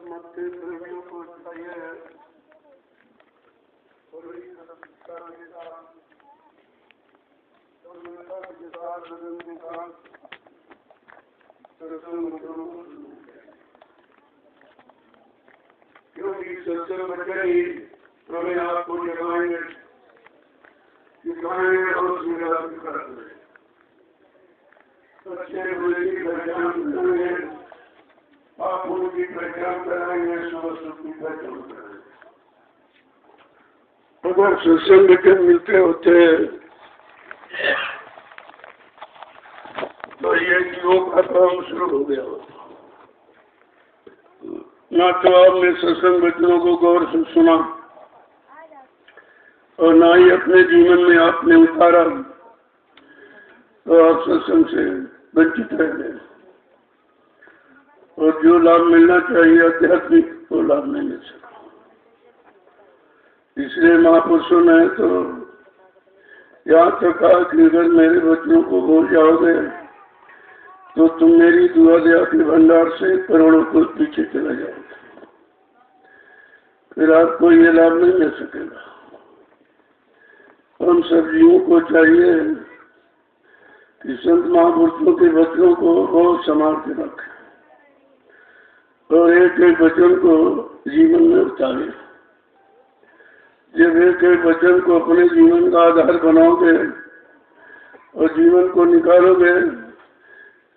मध्य प्रेमियों को चाहिए क्योंकि सत्संग बच्चे ही प्रमेय आपको जगाएंगे और सुविधा करेंगे। अच्छे बुरे की पहचान करेंगे, आप उनकी पहचान कराएंगे, सुबह सुख की पहचान करेंगे। अगर सत्संग के मिलते होते तो ये योग का काम शुरू हो गया होता। ना तो आपने सत्संग बच्चों को गौर से सुना और ना ही अपने जीवन में आपने उतारा, तो आप सत्संग से वंचित रह गए और जो लाभ मिलना चाहिए आध्यात्मिक वो लाभ नहीं मिल सका। इसलिए महापुरुषों ने तो यहाँ तक कहा कि अगर मेरे बच्चों को भूल जाओगे तो तुम मेरी दुआ दया के भंडार से करोड़ों को पीछे चला जाओगे, फिर आपको ये लाभ नहीं मिल सकेगा। हम सब जीवों को चाहिए कि संत महापुरुषों के वचनों को बहुत संभाल के रखें और एक एक वचन को जीवन में उतारे। जब एक एक वचन को अपने जीवन का आधार बनाओगे और जीवन को निकालोगे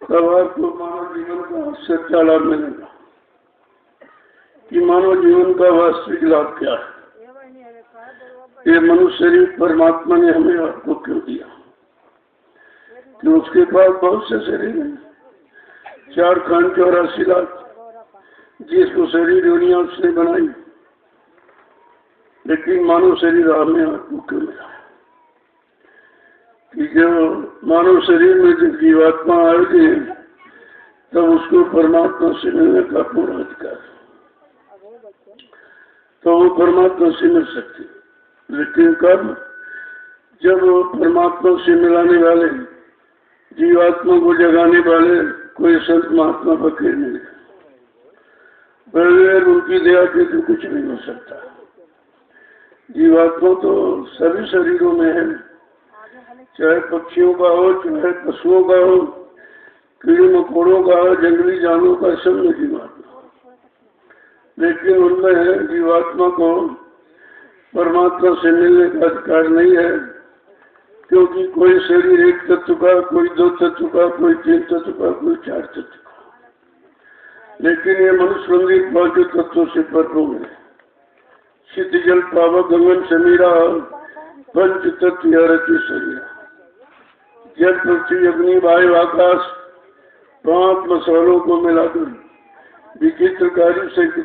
तब आपको मानव जीवन का सच्चा लाभ मिलेगा कि मानव जीवन का वास्तविक लाभ क्या है। ये मनुष्य शरीर परमात्मा ने हमें आपको क्यों दिया कि उसके पास बहुत से शरीर हैं, 4 खंड 84 लाख जिसको शरीर दुनिया उसने बनाई, लेकिन मानव शरीर हमें आपको क्यों मिला कि जो मानव शरीर में जब जीवात्मा आएगी तब उसको परमात्मा से मिलने का पूरा अधिकार, तो वो परमात्मा से मिल सकती। लेकिन कब? जब वो परमात्मा से मिलाने वाले जीवात्मा को जगाने वाले कोई संत महात्मा फकीर मिले, बगैर उनकी दया के तो कुछ नहीं हो सकता। जीवात्मा तो सभी शरीरों में है, चाहे पक्षियों का हो, चाहे पशुओं का हो, कीड़े मकोड़ों का हो, जंगली जानवरों का, सब में जीवात्मा। लेकिन उनमें है जीवात्मा को परमात्मा से मिलने का अधिकार नहीं है, क्योंकि कोई शरीर 1 तत्व का, कोई 2 तत्व का, कोई 3 तत्व का, कोई 4 तत्व का। लेकिन ये मनुष्य मंदिर 5 तत्वों से भरपूर है। सिद्ध जल पावक गगन समीरा, पंच तत्व रचि शरीर। जल पृथ्वी अग्नि वायु आकाश 5 मसालों को मिलाकर विचित्र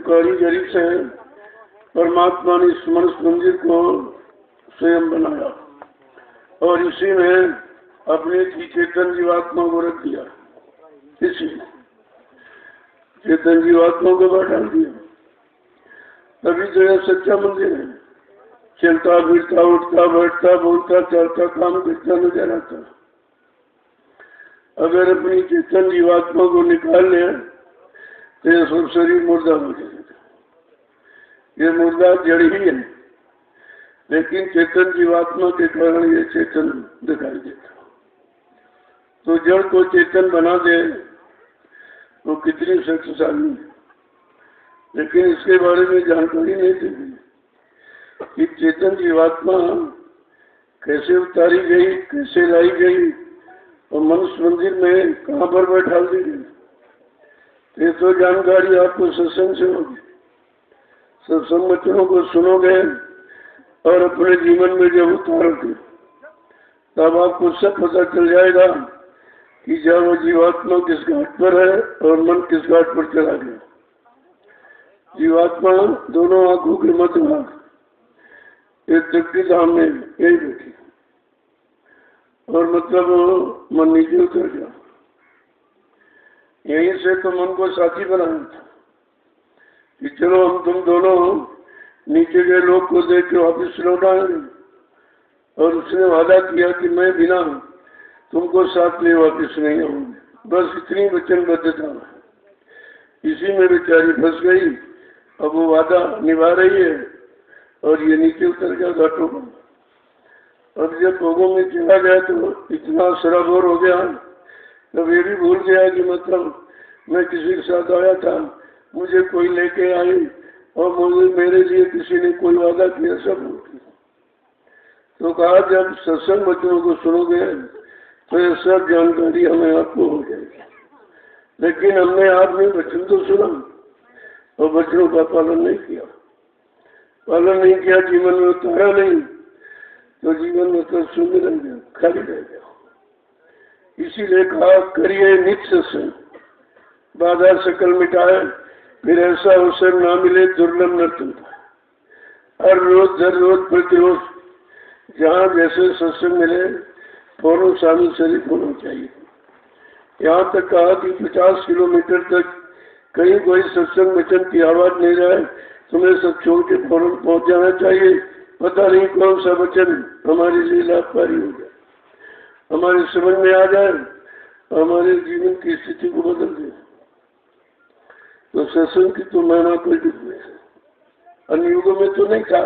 कारीगरी से परमात्मा ने इस मनुष्य मंदिर को स्वयं बनाया और इसी में अपने की चेतन जीवात्मा को रख दिया। इसी चेतन जीवात्मा को बैठा दिया, तभी जो है सच्चा मंदिर है। चलता फिरता उठता बैठता बोलता चलता काम करता नजर आता। अगर अपनी चेतन जीवात्मा को निकाल ले तो यह सब शरीर मुर्दा हो जाएगा। ये मुर्दा जड़ ही है, लेकिन चेतन जीवात्मा के कारण ये चेतन दिखाई देता। तो जड़ को चेतन बना दे वो कितनी शक्तिशाली है, लेकिन इसके बारे में जानकारी नहीं थी कि चेतन जीवात्मा कैसे उतारी गई, कैसे लाई गई और मनुष्य मंदिर में कहाँ पर बैठा दी गई। ये तो जानकारी आपको सत्संग से होगी। सत्संग वचनों को सुनोगे और अपने जीवन में जब उतारोगे तब आपको सब पता चल जाएगा कि जब वो जीवात्मा किस घाट पर है और मन किस घाट पर चला गया। जीवात्मा दोनों आंखों के मध्य भाग एक तृप्ति धाम में यही बैठी और मतलब मन नीचे उतर गया। यहीं से तो मन को साथी बनाया था कि चलो हम तुम दोनों नीचे के लोग को देख के वापिस लौट आएंगे। और उसने वादा किया कि मैं बिना तुमको साथ ले वापिस नहीं आऊंगी। बस इतनी वचनबद्धता है। इसी में बेचारी फंस गई। अब वो वादा निभा रही है और ये नीचे उतर गया घाटों पर। अब जब भोगों में चला गया तो इतना सराबोर हो गया, तब ये भी भूल गया कि मतलब मैं किसी के साथ आया था, मुझे कोई लेके आई और मुझे मेरे लिए किसी ने कोई वादा किया, सब भूल गया। तो कहा जब सत्संग वचनों को सुनोगे तो ये सब जानकारी हमें आपको हो जाएगी। लेकिन हमने आपने वचन तो सुना और वचनों का पालन नहीं किया। पालन नहीं किया, जीवन में उतारा नहीं, तो जीवन में तो शून्य रह गया, खाली रह गया। इसीलिए कहा करिए नित्य सत्संग, बाधा सकल मिटाए, फिर ऐसा अवसर ना मिले दुर्लभ नर्तन। हर रोज प्रतिरोज जहाँ जैसे सत्संग मिले फौरन शामिल शरीफ होना चाहिए। यहाँ तक कहा कि 50 किलोमीटर तक कहीं कोई सत्संग वचन की आवाज नहीं रहे, तुम्हें सब छोड़ के फौरन पहुंच जाना चाहिए। पता नहीं कौन सा वचन हमारे लिए लाभकारी हो जाए, हमारे समझ में आ जाए, हमारे जीवन की स्थिति को बदल दे। तो सत्संग की तो महिमा कोई नहीं है। अन्य युगों में तो नहीं था,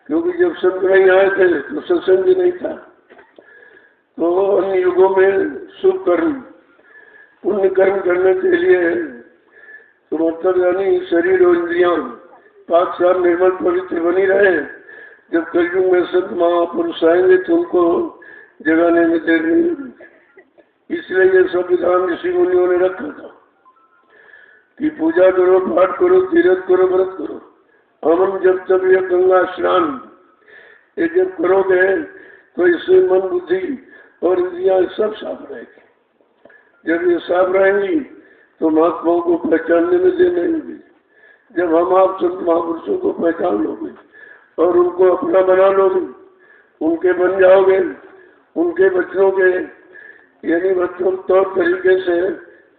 क्योंकि जब संत नहीं आए थे तो सत्संग भी नहीं था। तो अन्य युगों में शुभ कर्म पुण्य कर्म करने के लिए तो मतलब यानी शरीर और इंद्रियां पाक साफ निर्मल पवित्र बनी रहे। जब कलयुग में संत महापुरुष आएंगे तो उनको जगाने में देर नहीं होगी। इसलिए ये सब विधान ऋषि मुनियों ने रखा था कि पूजा करो, पाठ करो, तीर्थ करो, व्रत करो। हमन जब तब यह गंगा स्नान ये जब करोगे तो इससे मन बुद्धि और इंद्रियां सब साफ रहेगी। जब ये साफ रहेंगी तो महात्माओं को पहचानने में देर नहीं होगी। जब हम आप संत महापुरुषों को पहचान लोगे और उनको अपना बना लोगे, उनके बन जाओगे, उनके बच्चों के यानी बच्चों तौर तरीके से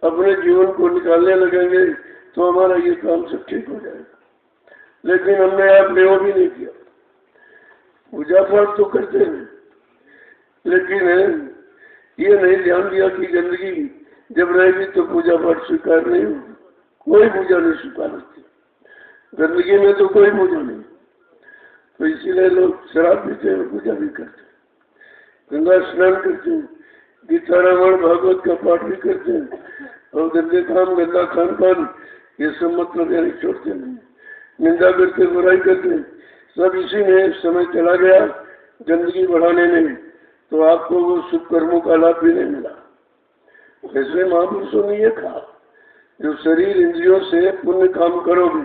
अपने जीवन को निकालने लगेंगे तो हमारा ये काम सब ठीक हो जाएगा। लेकिन हमने आपने वो भी नहीं किया। पूजा पाठ तो करते हैं, लेकिन ये नहीं ध्यान दिया कि गंदगी जब रहेगी तो पूजा पाठ स्वीकार नहीं होगी। कोई पूजा नहीं स्वीकार होती गंदगी में, तो कोई पूजा नहीं। तो इसीलिए लोग शराब पीते हैं, पूजा भी करते हैं, गंगा स्नान करते हैं, गीता रामायण भागवत का पाठ भी करते हैं, और गंदे काम गंदा खान पान ये सब मतलब यानी छोड़ते नहीं, निंदा करते, बुराई करते, सब इसी में समय चला गया गंदगी बढ़ाने में। तो आपको वो शुभ कर्मों का लाभ भी नहीं मिला। ऐसे महापुरुषों ने ये कहा जो शरीर इंद्रियों से पुण्य काम करोगे,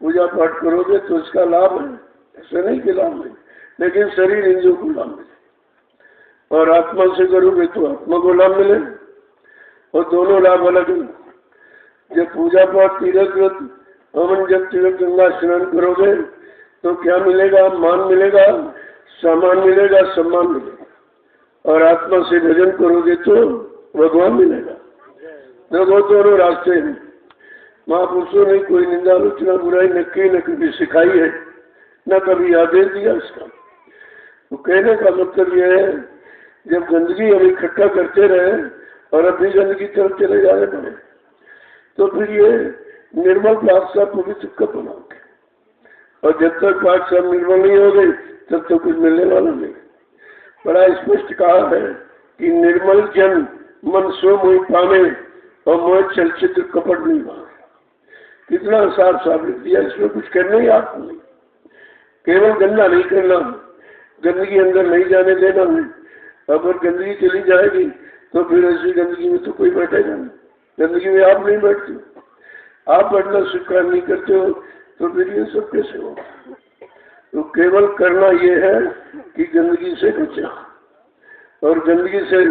पूजा पाठ करोगे तो इसका लाभ है, ऐसा नहीं कि लाभ नहीं, लेकिन शरीर इंद्रियों को लाभ मिले। और आत्मा से करोगे तो आत्मा को लाभ मिले, और दोनों लाभ अलग है। जब पूजा पाठ तीर्थ व्रत हवन जब तीर्थ गंगा स्नान करोगे तो क्या मिलेगा? मान मिलेगा, सामान मिलेगा, सम्मान मिलेगा। और आत्मा से भजन करोगे तो भगवान मिलेगा। देखो दोनों रास्ते हैं। महापुरुषों ने कोई निंदा आलोचना बुराई न की, न कभी सिखाई है, न कभी आदेश दिया इसका। तो कहने का मतलब यह है जब गंदगी हम इकट्ठा करते रहे और अभी गंदगी तरफ चले जाने पड़े तो फिर ये निर्मल पाठ साहब पवित्र कब बनाओगे? और जब तक पाठ साहब निर्मल नहीं हो गए तब तक कुछ मिलने वाला नहीं। बड़ा स्पष्ट कहा है कि निर्मल जन मन सो मोहि पावे और मोह चलचित्र कपट नहीं मांगे। कितना साफ साफ लिख दिया, इसमें कुछ करना ही आपको नहीं, केवल गंदा नहीं करना, गंदगी अंदर नहीं जाने देना है। अगर गंदगी चली जाएगी तो फिर ऐसी गंदगी में तो कोई बैठेगा नहीं, गंदगी में आप नहीं बैठते, आप बैठना स्वीकार नहीं करते हो तो फिर ये सब कैसे होगा? तो केवल करना ये है कि गंदगी से बचा, और गंदगी से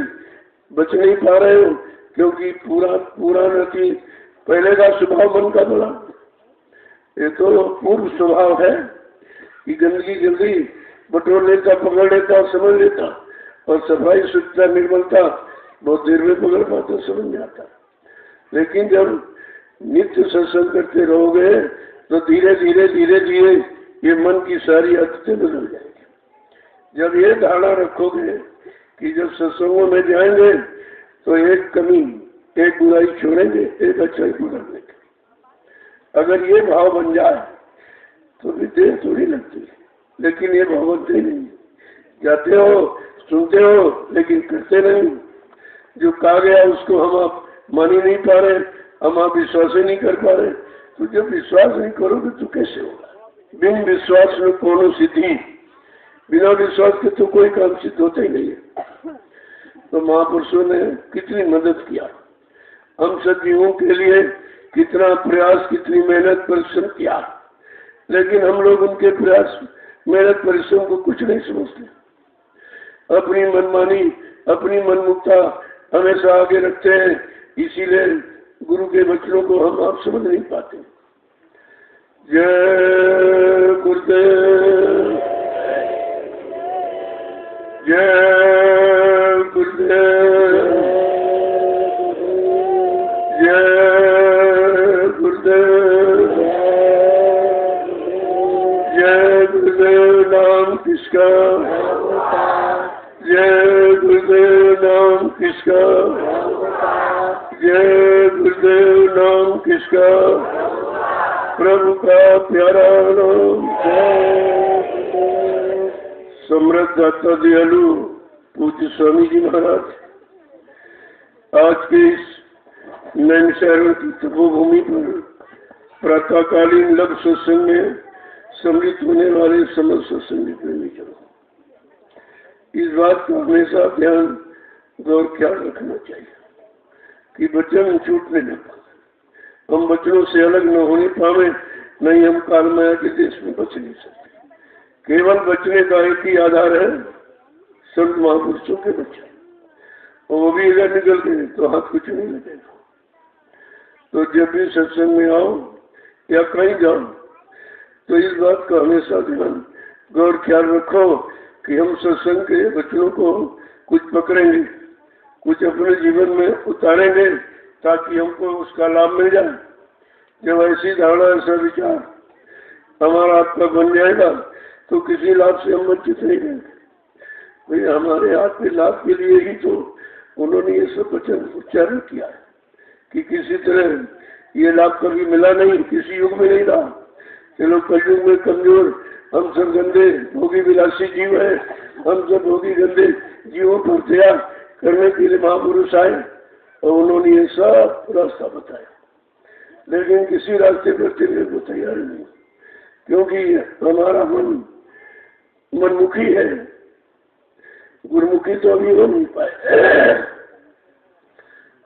बच नहीं पा रहे हो क्योंकि पूरा नहीं, पहले का स्वभाव मन का बड़ा, ये तो पूर्व स्वभाव है कि गंदगी जल्दी बटोर लेता, पकड़ लेता, समझ लेता, और सफाई शुद्धता निर्मलता बहुत देर में पकड़ पाता, समझ में आता। लेकिन जब नित्य सत्संग करते रहोगे तो धीरे धीरे धीरे धीरे ये मन की सारी आदतें बदल जाएगी। जब ये धारणा रखोगे कि जब सत्संगों में जाएंगे तो एक कमी, एक बुराई छोड़ेंगे, एक अच्छाई पकड़ लेंगे। अगर ये भाव बन जाए तो भी देर थोड़ी लगती है, लेकिन ये भाव बनते ही नहीं। जाते हो, सुनते हो, लेकिन करते नहीं। जो कहा गया उसको हम आप मान ही नहीं पा रहे, हम आप विश्वास ही नहीं कर पा रहे। तो जब विश्वास नहीं करोगे तो कैसे होगा? बिन विश्वास में कोनो सिद्धि, बिना विश्वास के तो कोई काम सिद्ध होता ही नहीं है। तो महापुरुषों ने कितनी मदद किया, हम सजीवों के लिए कितना प्रयास, कितनी मेहनत परिश्रम किया, लेकिन हम लोग उनके प्रयास, मेहनत, परिश्रम को कुछ नहीं समझते। अपनी मनमानी, अपनी मनमुक्ता हमेशा आगे रखते हैं, इसीलिए गुरु के वचनों को हम आप समझ नहीं पाते। जय गुरुदेव, जय गुरुदेव, जय गुरुदेव, जय गुरुदेव। नाम किसका? जय गुरुदेव। नाम किसका? जय गुरुदेव। नाम किसका? प्रभु का प्यारा नाम। समृद्ध दाता दयालु पूज्य स्वामी जी महाराज, आज के इस नैनशहर की तपोभूमि पर प्रातःकालीन लघु सत्संग में सम्मिलित होने वाले समस्त सत्संगी प्रेमी जनों, इस बात का हमेशा ध्यान गौर ख्याल रखना चाहिए कि वचन छूटने न पाए, हम वचनों से अलग न होने पावे, नहीं हम काल माया के देश में बच नहीं सकते। केवल बचने का एक ही आधार है, संत महापुरुषों के वचन, और वो भी अगर निकल गए तो हाथ कुछ नहीं लगेगा। तो जब भी सत्संग में आओ या कहीं जाओ तो इस बात का हमेशा ध्यान गौर ख्याल रखो कि हम सत्संग के वचनों को कुछ पकड़ेंगे, कुछ अपने जीवन में उतारेंगे, ताकि हमको उसका लाभ मिल जाए। जब ऐसी धारणा, ऐसा विचार हमारा आपका बन जाएगा तो किसी लाभ से हम वंचित नहीं रहेंगे। भाई हमारे हाथ में लाभ के लिए ही तो उन्होंने ये सब वचन उच्चारण किया है कि किसी तरह ये लाभ कभी मिला नहीं, किसी युग में नहीं रहा। चलो कलयुग में कमजोर, हम सब गंदे भोगी विलासी जीव है, हम सब भोगी गंदे जीवों पर दया करने के लिए महापुरुष आए और उन्होंने ये सब रास्ता बताया, लेकिन किसी रास्ते पर चलने को तैयार नहीं, क्योंकि हमारा मन मनमुखी है, गुरुमुखी तो अभी हो नहीं पाए।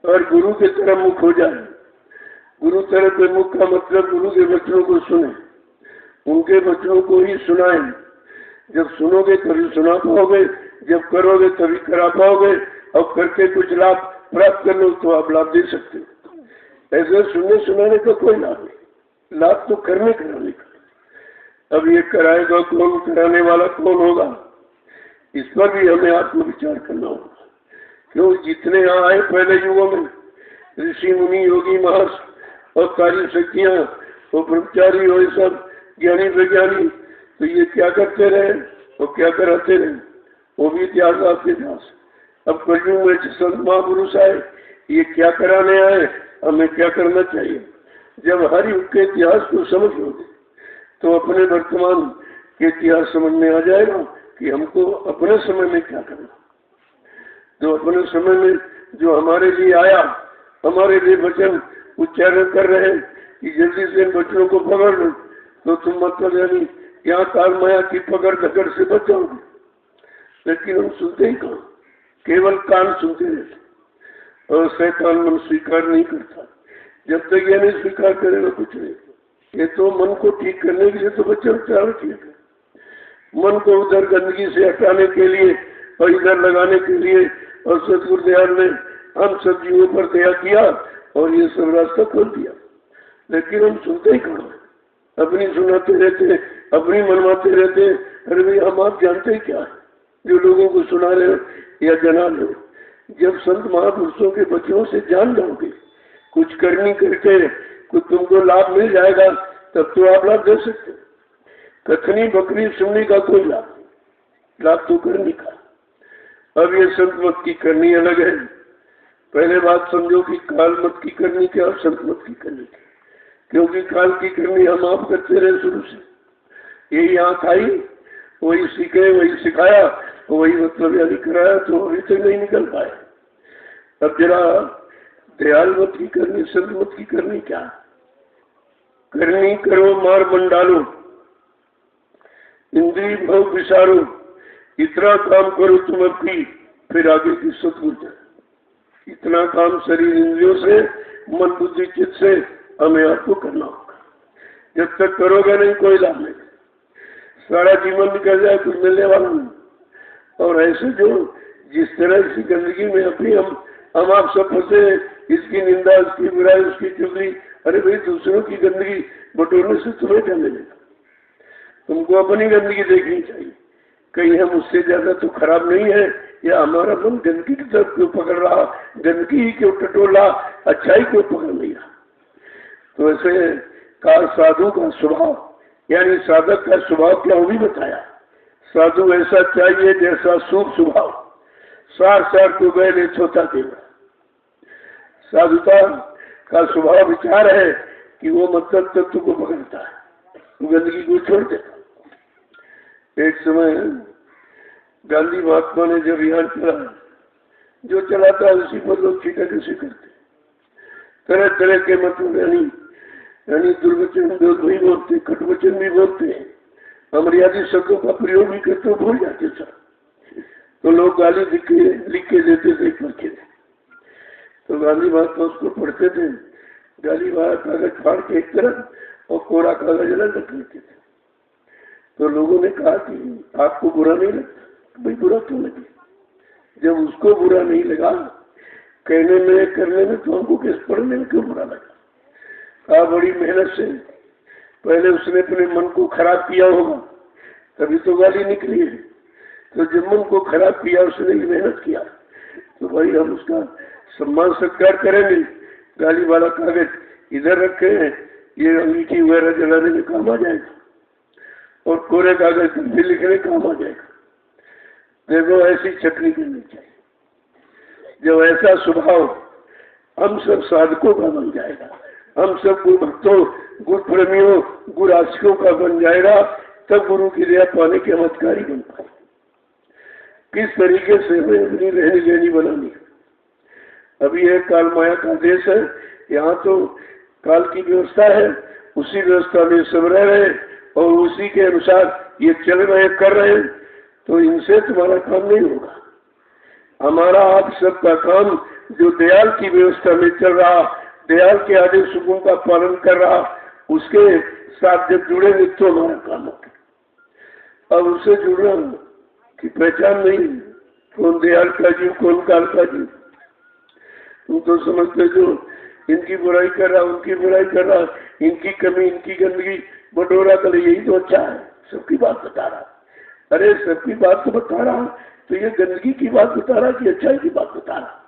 और गुरु के तरफ मुख हो जाए, गुरु तरफ के मुख का मतलब गुरु के वचनों को सुने, उनके वचनों को ही सुनाएं। जब सुनोगे तभी सुना पाओगे, जब करोगे तभी करा पाओगे, और करके कुछ लाभ प्राप्त कर लो तो आप लाभ दे सकते हो। ऐसे सुनने सुनाने का कोई लाभ नहीं, लाभ तो करने कराने का। अब ये कराएगा कौन, कराने वाला कौन होगा, इस पर भी हमें आत्मविचार करना होगा। क्यों जितने यहाँ आए पहले युगों में, ऋषि मुनि योगी महर्षि और कार्य शक्तियाँ और ब्रह्मचारी और सब ज्ञानी विज्ञानी, तो ये क्या करते रहे और क्या कराते रहे, वो भी इतिहास आपके इतिहास। अब कलयुग में संत महापुरुष आए, ये क्या कराने आए, हमें क्या करना चाहिए। जब हर युग के इतिहास को समझ लोगे तो अपने वर्तमान के इतिहास समझ में आ जाएगा कि हमको अपने समय में क्या करना। जो अपने समय में जो हमारे लिए आया, हमारे लिए वचन उच्चारण कर रहे हैं कि जल्दी से इन वचनों को पकड़ लो, तो तुम मतलब यानी यहाँ काल माया की पकड़ धकड़ से बच जाओगे। लेकिन हम सुनते ही कौन, केवल कान सुनते रहते, और शैतान मन स्वीकार नहीं करता। जब तक ये नहीं स्वीकार करेगा कुछ नहीं। ये तो मन को ठीक करने के लिए तो बच्चे उच्चारण किए थे, मन को उधर गंदगी से हटाने के लिए और इधर लगाने के लिए, और सतगुरुदेव ने हम सब जीवों पर दया किया और ये सब रास्ता खोल दिया। लेकिन हम सुनते ही कौन, अपनी सुनाते रहते, अपनी मनवाते रहते। अरे भाई हम आप जानते ही क्या है जो लोगों को सुना रहे हो या जना लो। जब संत महापुरुषों के वचनों से जान जाओगे, कुछ करनी करके कुछ तुमको लाभ मिल जाएगा, तब तो आप लाभ दे सकते। कथनी बकरी सुनने का कोई लाभ, लाभ तो करने का। अब ये संत मत की करनी अलग है। पहले बात समझो कि काल मत की करनी क्या और संत मत की करनी क्या, क्योंकि काल की करनी हम आप करते रहे शुरू से। यही आंख आई, वही सीखे, वही सिखाया, वही मतलब यानी कराया, तो अभी तक नहीं निकल पाए। अब जरा दयाल मत की करनी, संत मत की करनी क्या करनी, करो मार मंडालो, इंद्री भव विसारो, इतना काम करो तुम अपनी, फिर आगे की सतबुद्ध। इतना काम शरीर इंद्रियों से, मन बुद्धि चित्त से हमें आपको करना होगा। जब तक करोगे नहीं कोई लाभ नहीं, सारा जीवन निकल जाए कुछ मिलने वाला नहीं। और ऐसे जो जिस तरह इसी गंदगी में अपनी हम आप सब फंसे, इसकी निंदा, उसकी बुराई, उसकी चुगली। अरे भाई, दूसरों की गंदगी बटोरने से तुम्हें क्या मिलेगा? तुमको अपनी गंदगी देखनी चाहिए, कहीं हम उससे ज्यादा तो खराब नहीं है, या हमारा मन गंदगी की तरफ क्यों पकड़ रहा, गंदगी ही क्यों टटोला, अच्छाई क्यों पकड़ नहीं रहा। तो ऐसे का साधु का स्वभाव, यानी साधक का स्वभाव क्या वो भी बताया। साधु ऐसा चाहिए जैसा शुभ स्वभाव, सार सार को गए ले छोटा देगा। साधुता का स्वभाव विचार है कि वो मतलब तत्व को पकड़ता है, वो गंदगी को छोड़ देता। एक समय गांधी महात्मा ने जब अभियान चला, जो चलाता है उसी पर लोग छीटा कैसे करते, तरह तरह के मतलब यानी दुर्वचन भी बोलते, कटवचन भी बोलते हैं, अमर्यादित शब्दों का प्रयोग भी करते, भूल जाते सर। तो लोग गाली लिख के देते थे पर्चे। तो गांधी महात्मा उसको पढ़ते थे, गाली वाला कागज फाड़ के एक तरफ और कोरा कागज अलग रख लेते थे। तो लोगों ने कहा कि आपको बुरा नहीं लगता? भाई बुरा क्यों लगे? जब उसको बुरा नहीं लगा कहने में करने में, तो हमको किस पढ़ने में क्यों बुरा लगा? कहा बड़ी मेहनत से पहले उसने अपने मन को खराब किया होगा, तभी तो गाली निकली है। तो जब मन को खराब किया, उसने मेहनत किया, तो भाई हम उसका सम्मान सत्कार करेंगे। गाली वाला कागज इधर रखे हैं, ये अंगीठी वगैरह जलाने में काम आ जाएगा, और कोरे कागज पर भी लिखने काम आ जाएगा। देखो, ऐसी चटनी करनी चाहिए। जब ऐसा स्वभाव हम सब साधकों का बन जाएगा, हम सब गुरु भक्तों, गुरु प्रेमियों, गुरु आशिकों का बन जाएगा, तब गुरु की दया पाने के चमत्कारी बन पाए। किस तरीके से हमें अपनी रहनी लेनी बनानी है। अभी यह काल माया का देश है, यहाँ तो काल की व्यवस्था है, उसी व्यवस्था में सब रह रहे और उसी के अनुसार ये चल रहे कर रहे, तो इनसे तुम्हारा काम नहीं होगा। हमारा आप सबका काम जो दयाल की व्यवस्था में चल रहा, दयाल के आदेश हुकुम का पालन कर रहा, उसके साथ जब जुड़ेंगे तो हमारा काम होगा। अब उससे जुड़ना की पहचान नहीं, कौन दयाल का जीव कौन काल का जीव। तुम तो समझते जो इनकी बुराई कर रहा, उनकी बुराई कर रहा, इनकी कमी, इनकी गंदगी बटोरा कर, यही तो अच्छा है, सबकी बात बता रहा। अरे सबकी बात तो बता रहा, तो ये गंदगी की बात बता रहा कि अच्छाई की बात बता रहा।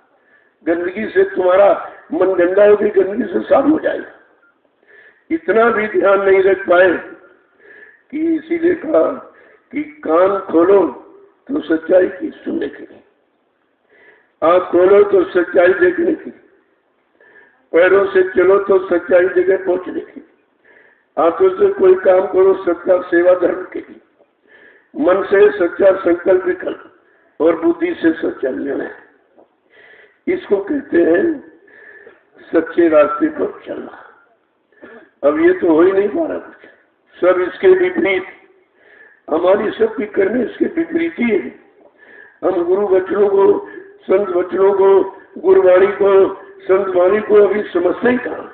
गंदगी से तुम्हारा मन गंदा होगी, गंदगी से साफ हो जाएगा। इतना भी ध्यान नहीं रख पाए कि इसीलिए कहा कि कान खोलो तो सच्चाई की सुनने के लिए, आँख खोलो तो सच्चाई देखने की, पैरों से चलो तो सच्चाई जगह पहुंचने की, हाथों से कोई काम करो सत्ता सेवा धर्म के लिए, मन से सच्चा संकल्प विकल्प, और बुद्धि से सच्चा निर्णय। इसको कहते हैं सच्चे रास्ते पर चलना। अब ये तो हो ही नहीं पा रहा कुछ, सब इसके विपरीत, हमारी सबकी करने इसके विपरीत ही है। हम गुरु वचनों को, संत वचनों को, गुरुवाणी को, संत वाणी को अभी समझते ही कहा।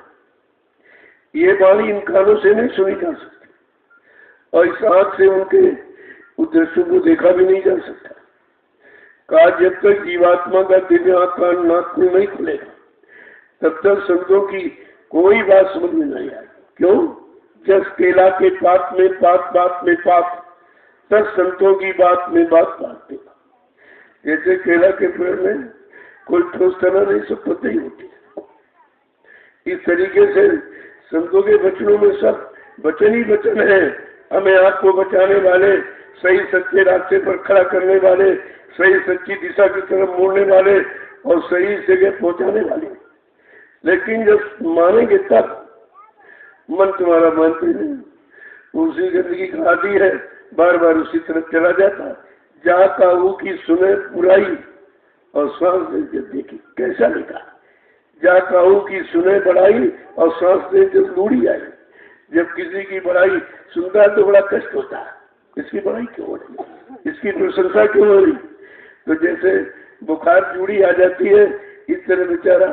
ये वाणी इन कानों से नहीं सुनी जा सकती, और इस आंख से उनके उद्देश्यों को देखा भी नहीं जा सकता। कहा जब तक जीवात्मा का दिव्य आंख कान नाक को नहीं खुलेगा, तब तक संतों की कोई बात समझ में नहीं आएगी। क्यों? जस केला के पात में पात, बात में पात, तब संतों की बात में बात बात। जैसे केला के पेड़ में कोई ठोस तरह नहीं, सब पत्ते ही होती है। इस तरीके से संतों के वचनों में सब वचन ही वचन है, हमें आपको बचाने वाले, सही सच्चे रास्ते पर खड़ा करने वाले, सही सच्ची दिशा की तरफ मोड़ने वाले और सही जगह पहुंचाने वाले। लेकिन जब मानेंगे तब मन तुम्हारा मानते नहीं, उसी गंदगी का आदि है, बार बार उसी तरफ चला जाता। जा काहू की सुने बुराई और सांस दे देखी कैसा लिखा। जा काहू की सुने बड़ाई और सांस दे जब लूड़ी आई। जब किसी की बड़ाई सुनता है तो बड़ा कष्ट होता है, इसकी बड़ाई क्यों हो रही, इसकी प्रशंसा क्यों हो रही। तो जैसे बुखार जूड़ी आ जाती है, इस तरह बेचारा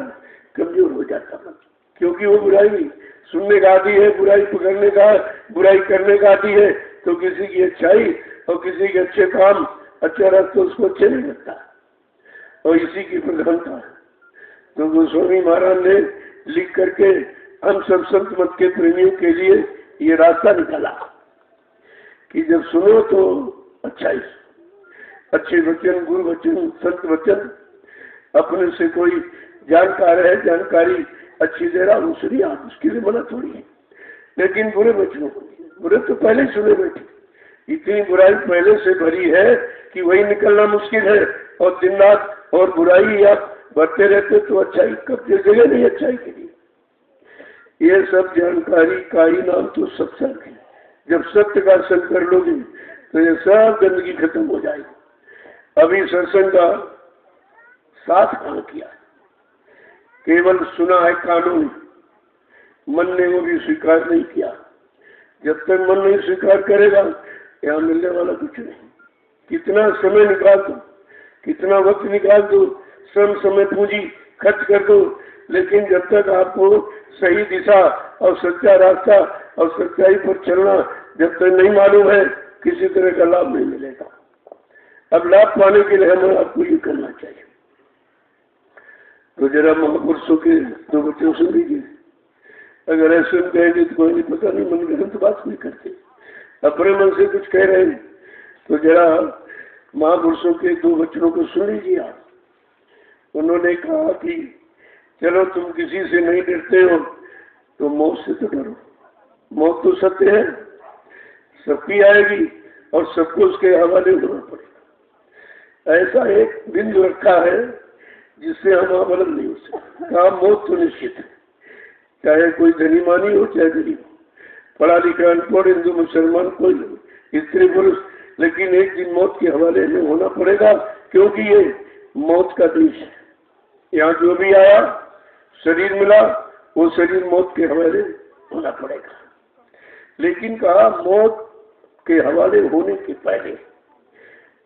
कमजोर हो जाता है, क्योंकि वो बुराई सुनने का आदि है, बुराई पकड़ने का, बुराई करने का आदि है। तो किसी की अच्छाई और किसी के अच्छे काम, अच्छा रास्ता उसको अच्छे नहीं लगता, और इसी की प्रधानता है। तो गोस्वामी महाराज ने लिख करके हम सब संत मत के प्रेमियों के लिए ये रास्ता निकाला कि जब सुनो तो अच्छाई, अच्छे वचन, गुरु वचन, संत वचन, अपने से कोई जानकार है, जानकारी अच्छी दे रहा, दूसरी आप उसके लिए मना थोड़ी है। लेकिन बुरे वचनों को, बुरे तो पहले सुने बैठे, इतनी बुराई पहले से भरी है कि वही निकलना मुश्किल है। और दिन रात और बुराई आप बढ़ते रहते तो अच्छाई कब जगह नहीं अच्छाई के लिए। ये सब जानकारी का ही नाम तो सत्संग है। जब सत्य का संग कर लोगे तो ये सब गंदगी खत्म हो जाएगी। अभी सत्संग का साथ कहाँ किया, केवल सुना है कानून, मन ने वो भी स्वीकार नहीं किया। जब तक मन नहीं स्वीकार करेगा यहाँ मिलने वाला कुछ नहीं। कितना समय निकाल दो, कितना वक्त निकाल दो, श्रम समय पूंजी खर्च कर दो, लेकिन जब तक आपको सही दिशा और सच्चा रास्ता और सच्चाई पर चलना जब तक नहीं मालूम है, किसी तरह का लाभ नहीं मिलेगा। अब लाभ पाने के लिए हमें आपको ये करना चाहिए। तो जरा महापुरुषों के दो बच्चों सुन लीजिए। अगर ऐसे कहेंगे तो कोई नहीं, पता नहीं मन गलत बात नहीं करते, अपने मन से कुछ कह रहे हैं, तो जरा महापुरुषों के दो वचनों को सुन लीजिए आप। उन्होंने कहा कि चलो तुम किसी से नहीं डरते हो तो मौत से तो डरो। मौत तो सत्य है, सबकी आएगी और सबको उसके हवाले होना पड़ेगा। ऐसा एक बिंदु रखा है जिससे हम अवलंब नहीं हो सकते। कहा मौत तो निश्चित है, चाहे कोई धनी मानी हो चाहे गरीब हो, पढ़ा लिखा अनपढ़, हिंदू मुसलमान, कोई स्त्री पुरुष, लेकिन एक दिन मौत के हवाले में होना पड़ेगा, क्योंकि ये मौत का देश है। यहाँ जो भी आया, शरीर मिला, वो शरीर मौत के हवाले होना पड़ेगा। लेकिन कहा मौत के हवाले होने के पहले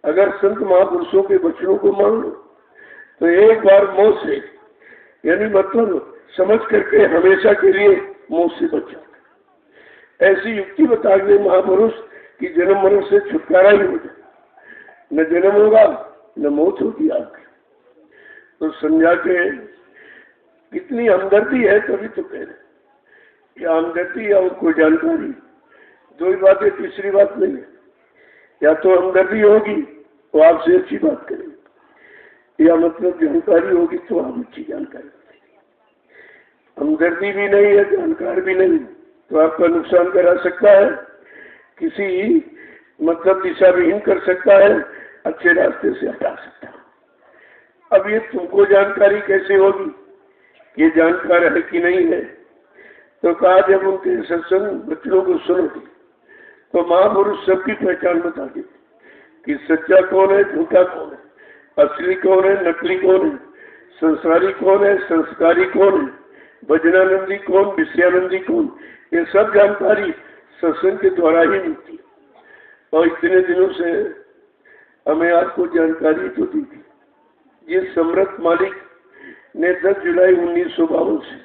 अगर संत महापुरुषों के वचनों को मान लो तो एक बार मौत से, यानी मतलब समझ करके हमेशा के लिए मौत से बच जाओ। ऐसी युक्ति बता गए महापुरुष कि जन्म मरण से छुटकारा ही हो जाए, न जन्म होगा न मौत होगी आपकी। तो समझा के कितनी हमदर्दी है, तभी तो कह रहे या हमदर्दी या कोई जानकारी, दो ही बातें, तीसरी बात नहीं है। या तो हमदर्दी होगी तो आपसे अच्छी बात करेंगे, या मतलब जानकारी होगी तो आप अच्छी जानकारी करेंगे। हमदर्दी भी नहीं है, जानकार भी नहीं, तो आपका नुकसान करा सकता है, किसी मतलब दिशा विहीन कर सकता है, अच्छे रास्ते से हटा सकता है। अब ये तुमको जानकारी कैसे होगी, ये जानकार है कि नहीं है। तो कहा जब उनके सत्संग बच्चों को सुनोगे तो महापुरुष सबकी पहचान बता देते कि सच्चा कौन है, झूठा कौन है, असली कौन है, नकली कौन है, संसारी कौन है, संस्कारी कौन है, भजनानंदी कौन, विषयानंदी कौन। ये सब जानकारी सत्संग के द्वारा ही मिलती है। और इतने दिनों से हमें आपको जानकारी तो दी थी। जिस सम्राट मालिक ने 10 जुलाई 1952 से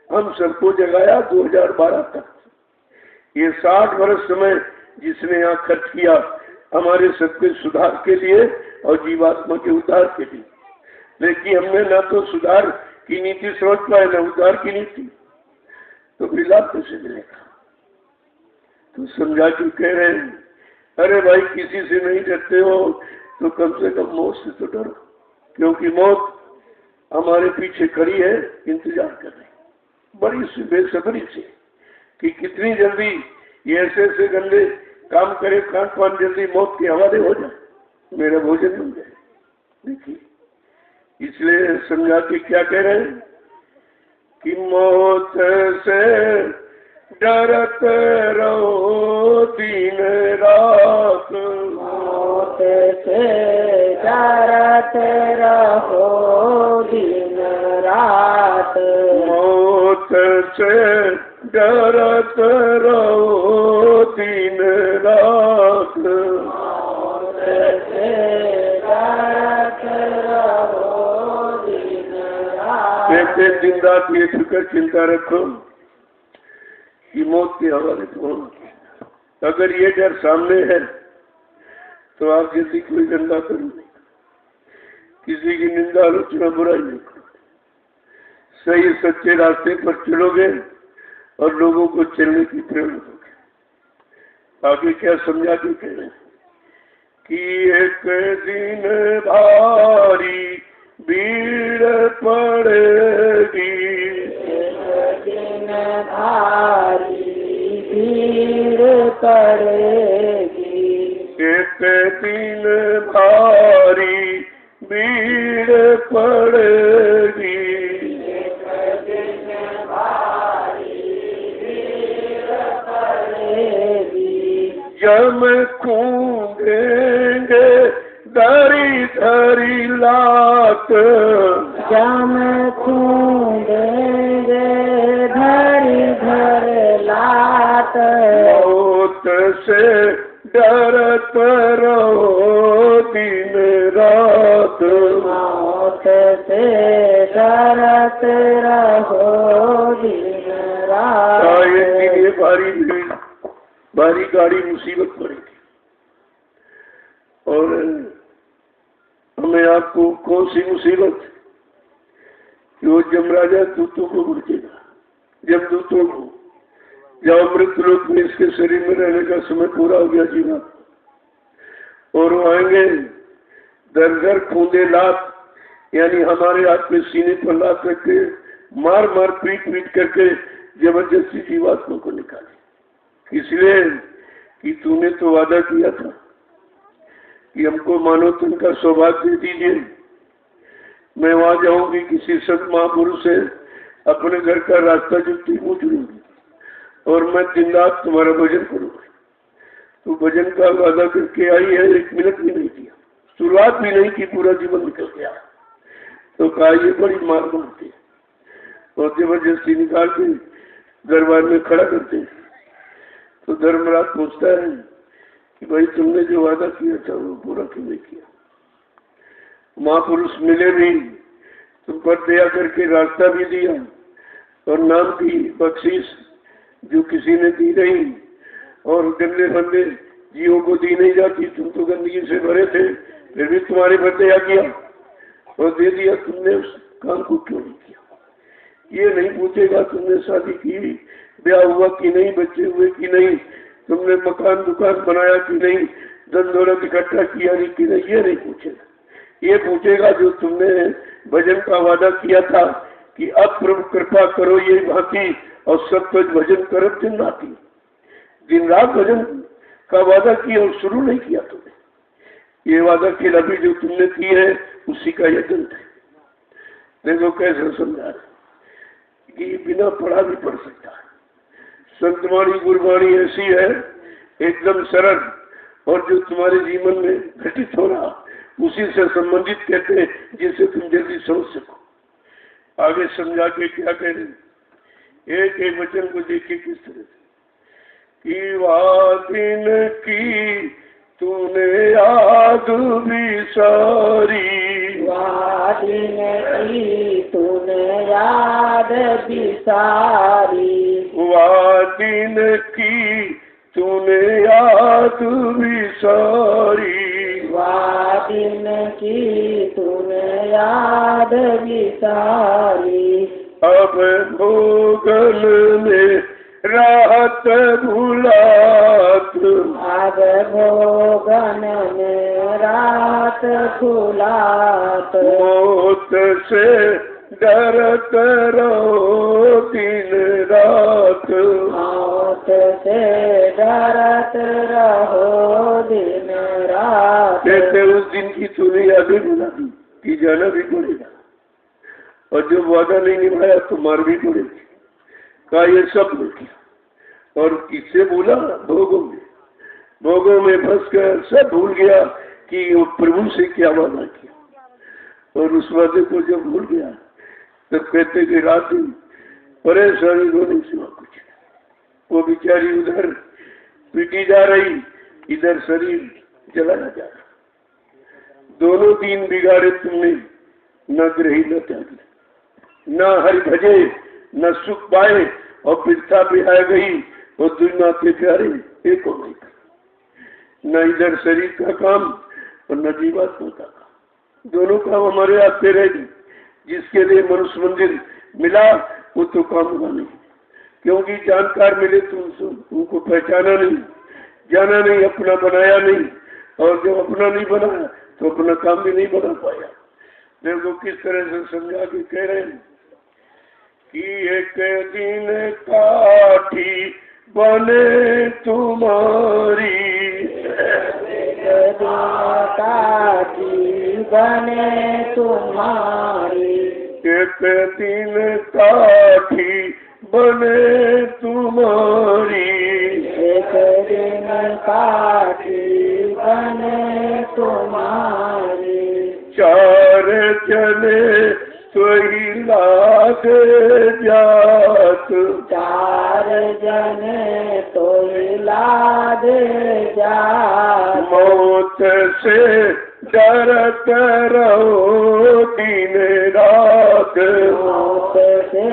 हम सबको जगाया 2012 तक, ये 60 वर्ष समय जिसने यहाँ खर्च किया हमारे सबके सुधार के लिए और जीवात्मा के उद्धार के लिए। लेकिन हमने ना तो सुधार की नीति समझ पाए, ना उद्धार की नीति, तो फिर लाभ कैसे मिलेगा। तो समझा के कह रहे हैं, अरे भाई किसी से नहीं डरते हो तो कम से कम मौत से तो डरो, क्योंकि मौत हमारे पीछे खड़ी है, इंतजार कर रही बड़ी सी बेसब्री से कि कितनी जल्दी ये ऐसे ऐसे गंदे काम करे, खान पान जल्दी मौत के हवाले हो जाए। मेरा भोजन बन जाए। देखिए, इसलिए समझा के क्या कह रहे हैं कि मौत से डरत रहो दिन रात, मौत से डरत रहो दिन रात, मौत से डरत रहो दिन रात, मौत से डरत रहो दिन रात। कहते दिन रात ये फिक्र चिंता रखो कि मौत के हवाले तो होना। अगर ये डर सामने है तो आप जल्दी कोई धंधा करो नहीं, किसी की निंदा आलोचना बुराई नहीं करो, सही सच्चे रास्ते पर चलोगे और लोगों को चलने की प्रेरणा दोगे। आगे क्या समझा के कह रहे हैं कि एक दिन भारी भीड़ पड़ेगी, एक दिन भारी भीड़ पड़ेगी, एक दिन भारी भीड़ पड़ेगी, एक दिन भारी भीड़ पड़ेगी, जम खूंदेंगे धरी धरी लात, जम खूंदेंगे धरी धर लात, मौत से डरत रहो दिन रात, मौत से डरत रहो दिन रात। एक दिन भारी भीड़, भारी गाड़ी मुसीबत पड़ेगी और हमें आपको कौन सी मुसीबत कि वो जमराजा दूतों को भड़केगा, जब दूतों को जब अमृत लोक में इसके शरीर में रहने का समय पूरा हो गया जीवा, और वो आएंगे दर दर खूंदे लात, यानी हमारे हाथ में सीने पर लात करके मार मार पीट पीट करके जबरदस्ती जीवात्मा को निकाले। इसलिए कि तूने तो वादा किया था कि हमको मानव तन का सौभाग्य दे दीजिए, मैं वहां जाऊंगी किसी संत महापुरुष से अपने घर का रास्ता जुटती पूछ लूंगी और मैं दिन रात तुम्हारा भजन करूंगा। तो भजन का वादा करके आई है, 1 मिनट भी नहीं किया, शुरुआत भी नहीं की, पूरा जीवन निकल गया। तो कहा ये बड़ी मार मारती और जबरदस्ती निकाल के दरबार में खड़ा करते। तो धर्मराज पूछता है कि भाई तुमने जो वादा किया था वो पूरा क्यों नहीं किया? महापुरुष मिले भी, तुम पर दया करके रास्ता भी दिया और नाम की बख्शीश जो किसी ने दी नहीं, और गंदे बंदे जीवों को दी नहीं जाती, तुम तो गंदगी से भरे थे, फिर भी तुम्हारे पर दया किया और दे दिया। तुमने उस काम को क्यों नहीं किया? ये नहीं पूछेगा तुमने शादी की, ब्याह हुआ कि नहीं, बच्चे हुए कि नहीं, तुमने मकान दुकान बनाया कि नहीं, धन दौलत इकट्ठा किया कि नहीं, ये नहीं पूछेगा। ये पूछेगा जो तुमने भजन का वादा किया था कि अब प्रभु कृपा करो ये भांति और सब कुछ भजन करो दिन रात, दिन रात भजन का वादा किया और शुरू नहीं किया तुमने। ये वादा की लबी जो तुमने की है उसी का यह ग्रंथ है। देखो कैसे समझा कि बिना पढ़ा भी पढ़ सकता है। संतवाणी गुरबाणी ऐसी है एकदम सरल, और जो तुम्हारे जीवन में घटित हो रहा उसी से संबंधित कहते हैं, जिसे तुम जल्दी समझ सको। आगे समझा के क्या कह रहे, एक एक वचन को देखिए किस तरह से कि वादिन की तूने याद भी सारी, वादिन की तूने याद भी सारी, वादिन की तूने याद भी सारी, वादिन की तूने याद भी सारी, अब भोगन में राहत भुलात, अब भोगन में रात भुलात, मौत से डरत रहो दिन रात, मौत से डरत रहो दिन रात। बात। कहते उस दिन की तूने यादें बना दी कि जाना भी पड़ेगा, और जो वादा नहीं निभाया तो मार भी पड़ेगी। कहा ये सब भूल गया, और किससे बोला? भोगों में फंस कर सब भूल गया कि वो प्रभु से क्या वादा किया। और उस वादे को जब भूल गया तब कहते कि रात दिन परेशानी होने सिवा कुछ नहीं। वो बेचारी उधर पीटी जा रही, इधर शरीर जलाया जा रहा। दोनों दिन बिगाड़े तुमने, न ग्रही न त्यागी, न हरि भजे न सुख पाए, और पिता बिहार गई और दुनिया के प्यारे एक को नहीं। न इधर शरीर का काम और न जीवात्मा का काम, दोनों काम हमारे आते रहेगी। जिसके लिए मनुष्य मंदिर मिला वो तो काम हुआ नहीं, क्योंकि जानकार मिले तो उनको पहचाना नहीं, जाना नहीं, अपना बनाया नहीं, और जब अपना नहीं बनाया तो अपना काम भी नहीं बना पाया। देखो किस तरह से समझा के कह रहे हैं कि एक दिन काठी बने तुम्हारी, काठी बने तुम्हारी, एक दिन काठी बने तुम्हारी, एक दिन काठी बने तुम्हारी, चार जने सोई लाग जात, चार जने तो लाद जात, मौत से डरत रहो दिन रात, मौत से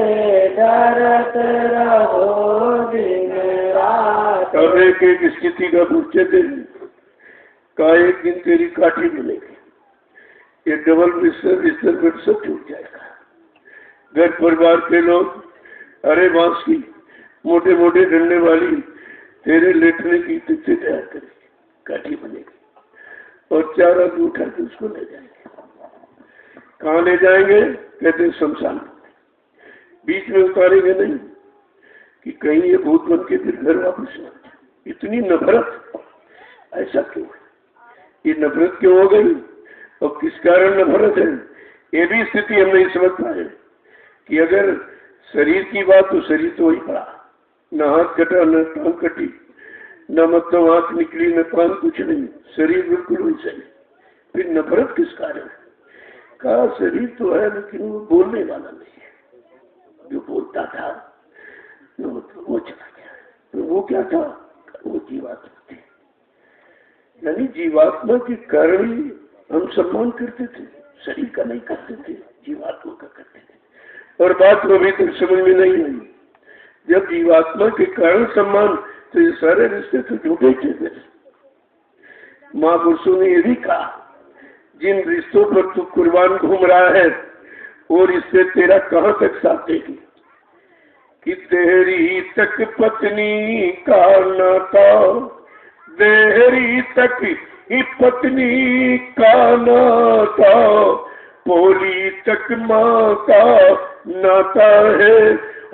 डरत रहो दिन रात। अब एक एक स्थिति का पूछते थे का एक दिन तेरी काठी मिलेगी, ये डबल बिस्तर बेड सब छूट जाएगा। घर परिवार के लोग अरे बांस की मोटे मोटे डंडे वाली तेरे लेटने की तिथि तैयार करेगी, काठी बनेगी, और चार आदमी उठा के उसको ले जाएंगे। कहाँ ले जाएंगे? कहते शमशान। बीच में उतारेंगे नहीं कि कहीं ये भूत बन के फिर घर वापस आ जाए। इतनी नफरत, ऐसा क्यों है? ये नफरत क्यों हो गई और किस कारण नफरत है? ये भी स्थिति हम नहीं समझ पाए कि अगर शरीर की बात तो शरीर तो वही पड़ा, न हाथ कटा न टांग कटी, न मतलब आंख निकली न कान, कुछ नहीं, शरीर बिल्कुल वही सही। फिर नफरत किस कारण? कहा शरीर तो है लेकिन वो बोलने वाला नहीं है। जो बोलता था मतलब वो चला गया। तो वो क्या था? वो जीवात्मा थे। यानी जीवात्मा के कारण ही हम सम्मान करते थे, शरीर का नहीं करते थे, जीवात्मा का करते थे। और बात को अभी तक समझ में नहीं आई। जब जीवात्मा के कारण सम्मान, तो ये सारे रिश्ते तो झूठे थे। महापुरुषों ने ये भी कहा, जिन रिश्तों पर तू कुर्बान घूम रहा है वो रिश्ते तेरा कहाँ तक साथ देगी? कि तेरी तक पत्नी का नाता, तेरी तक ही पत्नी का नाता, पोली तक माँ का नाता है,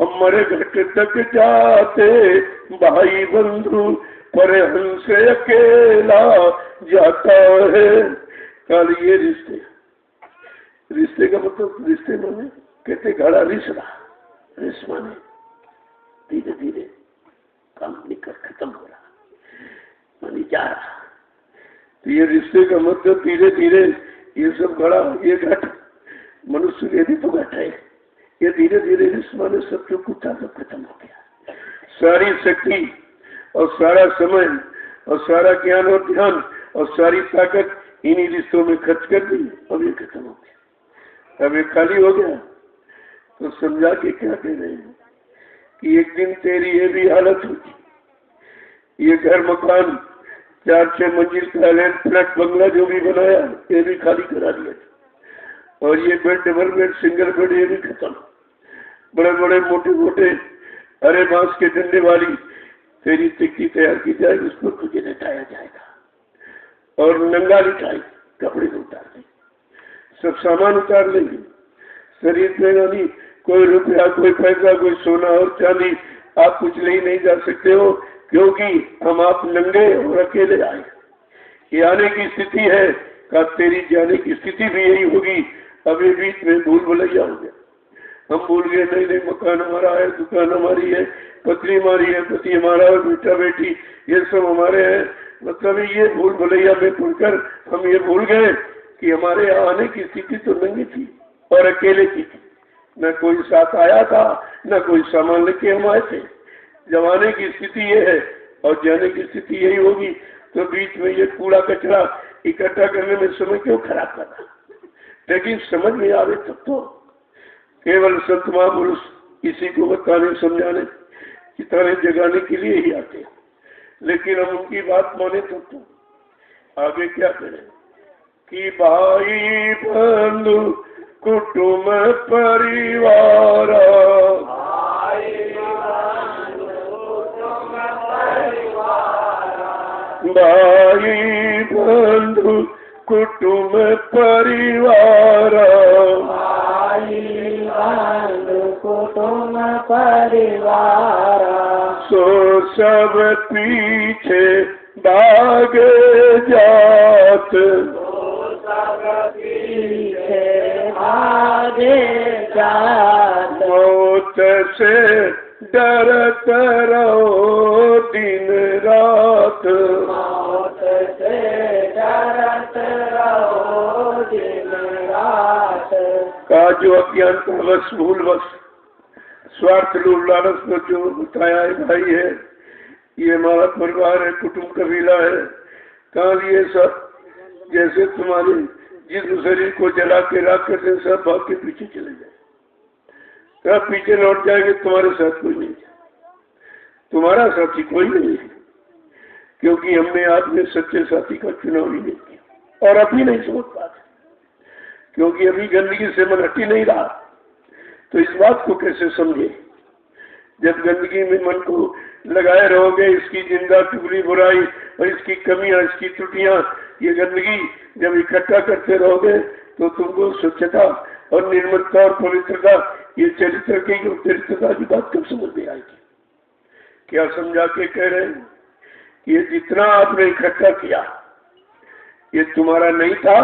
अमर घट तक जाते भाई बंधु, पर हंस अकेला जाता है। कल ये रिश्ते का मतलब रिश्ते माने कहते घड़ा रिस रहा, रिस माने धीरे धीरे काम निकल खत्म हो रहा, मानी जा रहा। तो ये रिश्ते का मतलब धीरे धीरे ये सब घड़ा, ये घट मनुष्य ये भी तो घट है, ये धीरे धीरे रिश्ते माने सब जो कुछ था सब खत्म हो गया। सारी शक्ति और सारा समय और सारा ज्ञान और ध्यान और सारी ताकत इन्हीं रिश्तों में खर्च कर दी, अब ये खत्म हो गया, अब ये खाली हो गया। तो समझा के क्या कह रहे हैं कि एक दिन तेरी ये भी हालत होगी। ये घर मकान 4-6 मंजिल का लैंड फ्लैट बंगला जो भी बनाया ये भी खाली करा दिया, और ये bed double bed single bed ये भी खत्म। बड़े बड़े मोटे मोटे अरे बांस के डंडे वाली तेरी तिक्की तैयार की जाएगी, उस पर तुझे लेटाया जाएगा और नंगा लिटाई, कपड़े उतार देंगे, सब सामान उतार लेंगे, शरीर पे नहीं कोई रुपया कोई पैसा कोई सोना और चांदी आप कुछ ले नहीं जा सकते हो, क्योंकि हम आप नंगे और अकेले आए। ये आने की स्थिति है, का तेरी जाने की स्थिति भी यही होगी। अभी बीच में भूल भुलैया हो गया, हम भूल गए नहीं नहीं मकान हमारा है, दुकान हमारी है, पत्नी हमारी है, पति हमारा है, बेटा बेटी ये सब हमारे हैं। मतलब ये भूल भुलैया में पढ़कर हम ये भूल गए कि हमारे यहाँ आने की स्थिति तो नंगी थी और अकेले की थी, न कोई साथ आया था न कोई सामान लेके हम आए थे। जब आने की स्थिति ये है और जाने की स्थिति यही होगी, तो बीच में ये कूड़ा कचरा इकट्ठा करने में समय क्यों खराब करना। लेकिन समझ में आवे तब तो केवल संत महापुरुष इसी को बताने समझाने चिताने जगाने के लिए ही आते हैं। लेकिन हम उनकी बात माने तो आगे क्या करें कि भाई बंधु कुटुंब परिवार, भाई बंधु कुटुंब परिवार, कुटुंब परिवार, सो सब पीछे भाग जात, पीछे भागे जात, मौत से डरत रहो दिन रात, मौत से डरत रहो दिन रात। का जो अज्ञान का वश भूल वश स्वार्थ लोभ लालच को जो बताया है भाई है, ये हमारा परिवार है, कुटुंब कबीला है। कहाँ ये सब जैसे तुम्हारे जिस शरीर को जला के राख करते सब भाग के पीछे चले जाए, तब पीछे लौट जाएंगे, तुम्हारे साथ कोई नहीं है, तुम्हारा साथी कोई नहीं है, क्योंकि हमने आपने सच्चे साथी का चुनाव ही नहीं किया और अभी नहीं समझ पाते, क्योंकि अभी गंदगी से मन हटी नहीं रहा। तो इस बात को कैसे समझे, जब गंदगी में मन को लगाए रहोगे, इसकी जिंदा टुकड़ी बुराई और इसकी कमियां इसकी त्रुटियां, ये गंदगी जब इकट्ठा करते रहोगे तो तुमको स्वच्छता और निर्मलता और पवित्रता, ये चरित्र की चरित्रता की बात कब समझ में आएगी। क्या समझा के कह रहे हैं कि ये जितना आपने इकट्ठा किया ये तुम्हारा नहीं था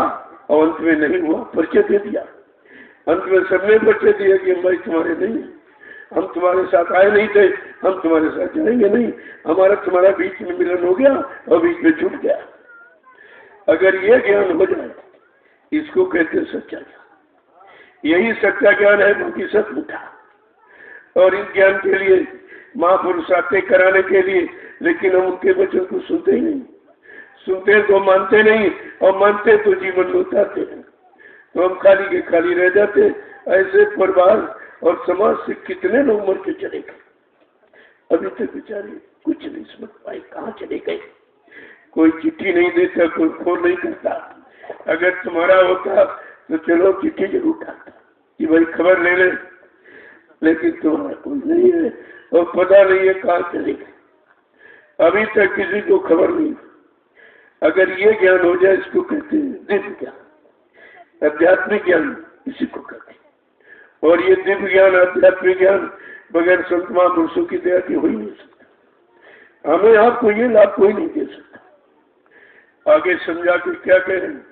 और अंत में नहीं हुआ, परिचय दे दिया। अंत में सबने परिचय दिया कि भाई तुम्हारे नहीं, हम तुम्हारे साथ आए नहीं थे, हम तुम्हारे साथ जाएंगे नहीं, हमारा तुम्हारा बीच में मिलन हो गया और बीच में छूट गया। अगर ये ज्ञान हो जाए, इसको कहते हैं सच्चा ज्ञान। यही सच्चा ज्ञान है, बाकी सब झूठा। और इस ज्ञान के लिए महापुरुष आते कराने के लिए, लेकिन हम उनके वचन को सुनते ही नहीं, सुनते तो मानते नहीं और मानते तो जीवन में उतारते हैं, तो हम खाली के खाली रह जाते। ऐसे परिवार और समाज से कितने लोग मर के चले गए, अभी तक बेचारे कुछ नहीं समझ पाए कहाँ चले गए। कोई चिट्ठी नहीं देता, कोई फोन नहीं करता। अगर तुम्हारा होता तो चलो चिट्ठी जरूर डालता कि भाई खबर ले ले, लेकिन तुम्हारा कोई नहीं है और पता नहीं है कहाँ चले गए, अभी तक किसी को खबर नहीं। अगर ये ज्ञान हो जाए, इसको कहते हैं दिव्य ज्ञान, आध्यात्मिक ज्ञान इसी को कहते हैं। और ये दिव्य ज्ञान आध्यात्मिक ज्ञान बगैर संत महापुरुषों की दया की हो ही नहीं सकता। हमें आपको ये लाभ कोई नहीं दे सकता। आगे समझा के क्या कह रहे हैं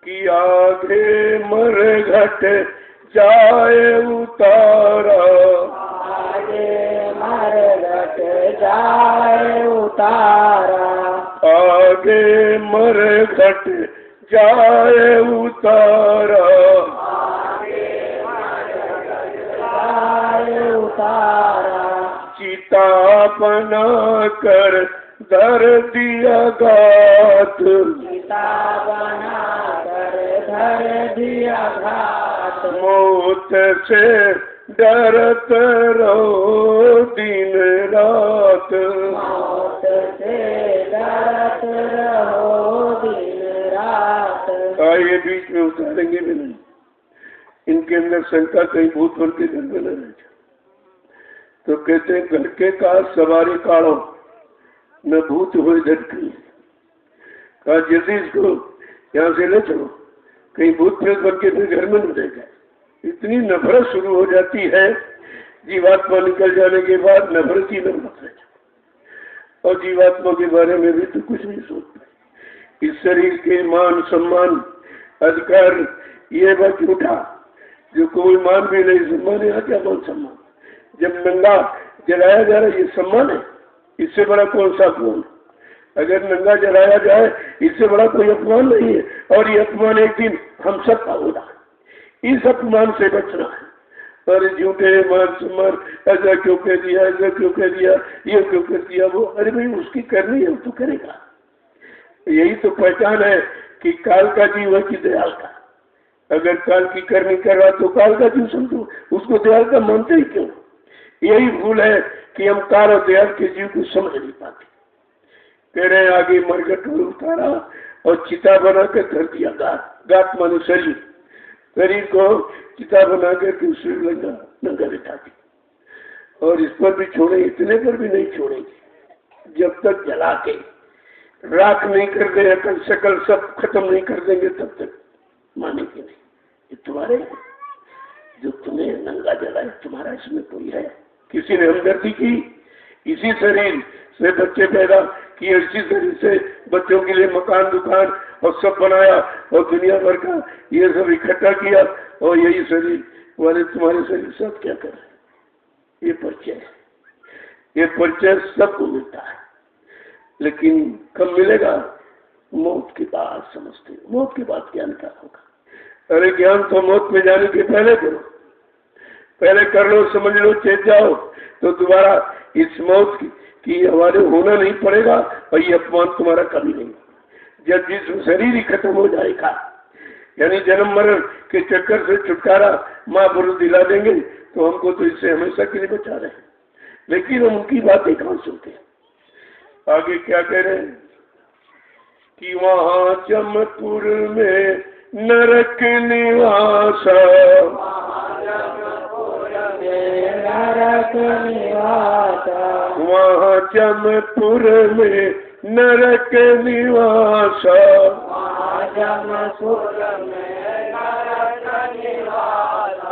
कि आगे मर घट जाए उतारा, आगे मर घट जाए उतारा, आगे मर घट जाए उतारा, आगे मर घट जाए उतारा, चिता बना कर धर दिया घात, चिता बना कर धर दिया घात, मौत से डरत रहो दिन रात, मौत से डरत रहो दिन रात। ये बीच में उतारेंगे भी नहीं, इनके अंदर शंका कहीं भूत बन के घर में न रह जाए। तो कहते हैं घर के का सवारी काढ़ो न भूत हो झटकी, कहा जल्दी इसको यहाँ से ले चलो, कहीं भूत प्रेत बन के फिर घर में न रह जाए। इतनी नफरत शुरू हो जाती है, जीवात्मा निकल जाने के बाद नफरत ही नफरत रह जाए, और जीवात्मा के बारे में भी तो कुछ नहीं सोचते। इस शरीर के मान सम्मान अधिकार ये बच उठा, जो कोई मान भी नहीं, सम्मान यहाँ क्या मान सम्मान? जब नंगा जलाया जा रहा है, ये सम्मान है? इससे बड़ा कौन सा अपमान? अगर नंगा जलाया जाए इससे बड़ा कोई अपमान नहीं है, और ये अपमान एक दिन हम सब का होगा। इस अपमान से बचना है। अरे झूठे मान सम्मान, ऐसा क्यों कह दिया, ऐसा क्यों कह दिया, ये क्यों कर दिया वो, अरे भाई उसकी करनी है, तो करेगा। यही तो पहचान है कि काल का जीव है कि दयाल का। अगर काल की करनी कर रहा तो काल का जीव समझो, उसको दयाल का मानते ही क्यों? यही भूल है कि हम काल और दयाल के जीव को समझ नहीं पाते। तेरे आगे मरघट में उतारा और चिता बनाकर धर दिया। गात माने शरीर को चिता बना करके उसे नंगा बिठा दी, और इस पर भी छोड़े, इतने पर भी नहीं छोड़ेंगे जब तक जला के राख नहीं कर दे, अकल शकल सब खत्म नहीं कर देंगे, तब तक मानेंगे नहीं। ये तुम्हारे जो तुम्हें नंगा जलाए, तुम्हारा इसमें कोई है? किसी ने हमदर्दी की? इसी शरीर से बच्चे पैदा किए, इसी शरीर से बच्चों के लिए मकान दुकान और सब बनाया, और दुनिया भर का ये सब इकट्ठा किया, और यही शरीर वाले तुम्हारे शरीर सब क्या कर रहे? ये परिचय सबको मिलता है, लेकिन कब मिलेगा? मौत के बाद समझते हो। मौत के बाद ज्ञान क्या होगा? अरे ज्ञान तो मौत में जाने के पहले करो, पहले कर लो, समझ लो, चेत जाओ, तो दोबारा इस मौत की हमारे होना नहीं पड़ेगा, और ये अपमान तुम्हारा कभी नहीं। जब जिस शरीर ही खत्म हो जाएगा, यानी जन्म मरण के चक्कर से छुटकारा महापुरुष दिला देंगे, तो हमको तो इससे हमेशा के लिए बचा रहे हैं। लेकिन हम उनकी बातें कहाँ सुनते हैं? आगे क्या कह रहे हैं कि वहाँ जमपुर में नरक निवास, नरक निवास, वहाँ जमपुर में नरक निवास, जमपुर में नरक निवास,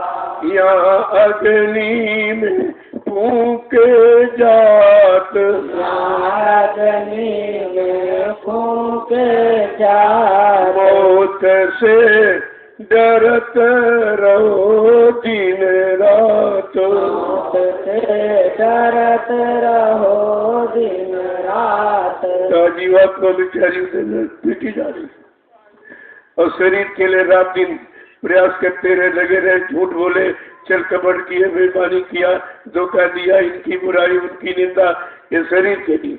यहाँ अग्नि में फूके जात, अग्नि में फूके जात, मौत से डरत रहो दिन रात, मौत से डरत रहो दिन रात। जीवात्मा बेचारी पीटी जा रही, और शरीर के लिए रात दिन प्रयास करते रहे, लगे रहे, झूठ बोले, चल कपट किए, बेईमानी किया, धोखा दिया, इनकी बुराई उनकी निंदा, ये शरीर के लिए।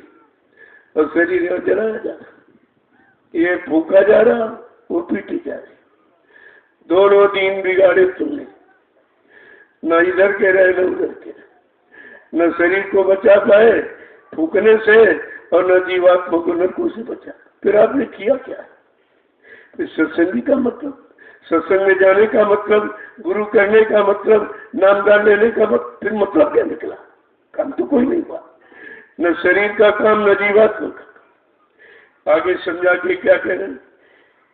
और शरीर जलाया जा रहा, ये फूका जा रहा, वो पीटी जा रही। दोनों दिन बिगाड़े तुमने, न इधर के रहे न उधर के रहे, न शरीर को बचा पाए फूकने से, और न जीवात्मा को नरकों से बचा। फिर आपने किया क्या? फिर सत्संगी का मतलब, सत्संग में जाने का मतलब, गुरु करने का मतलब, नामदान लेने का मतलब, फिर मतलब क्या निकला? काम तो कोई नहीं हुआ, न शरीर का काम न जीवात्मा का। आगे समझा के क्या कह रहे हैं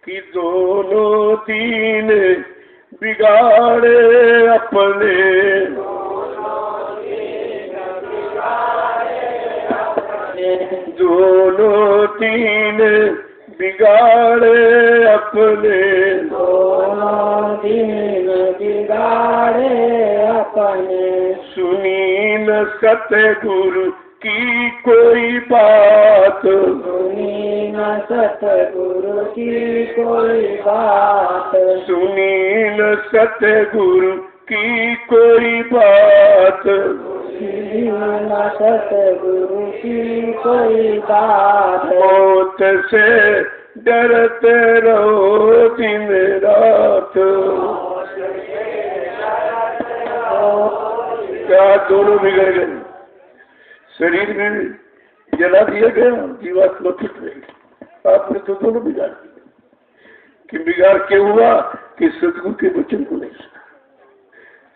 कि दोनों तीन बिगाड़े अपने, दोनों तीन बिगाड़े अपने, दोनों दिन बिगाड़े अपने, सुनी न सतगुरु की कोई बात, सुनी न सतगुरु की कोई बात, सुनी न सतगुरु की कोई बात, सुनी न सतगुरु की कोई बात। मौत से डरते रहो दिन रात। क्या दोनों बिगड़ गए? शरीर में जला दिया गया, जीवात्मा फिट रही। आपने तो दोनों बिगाड़ दिया। कि बिगाड़ क्यों हुआ? कि सदगुरु के वचन को नहीं सुना।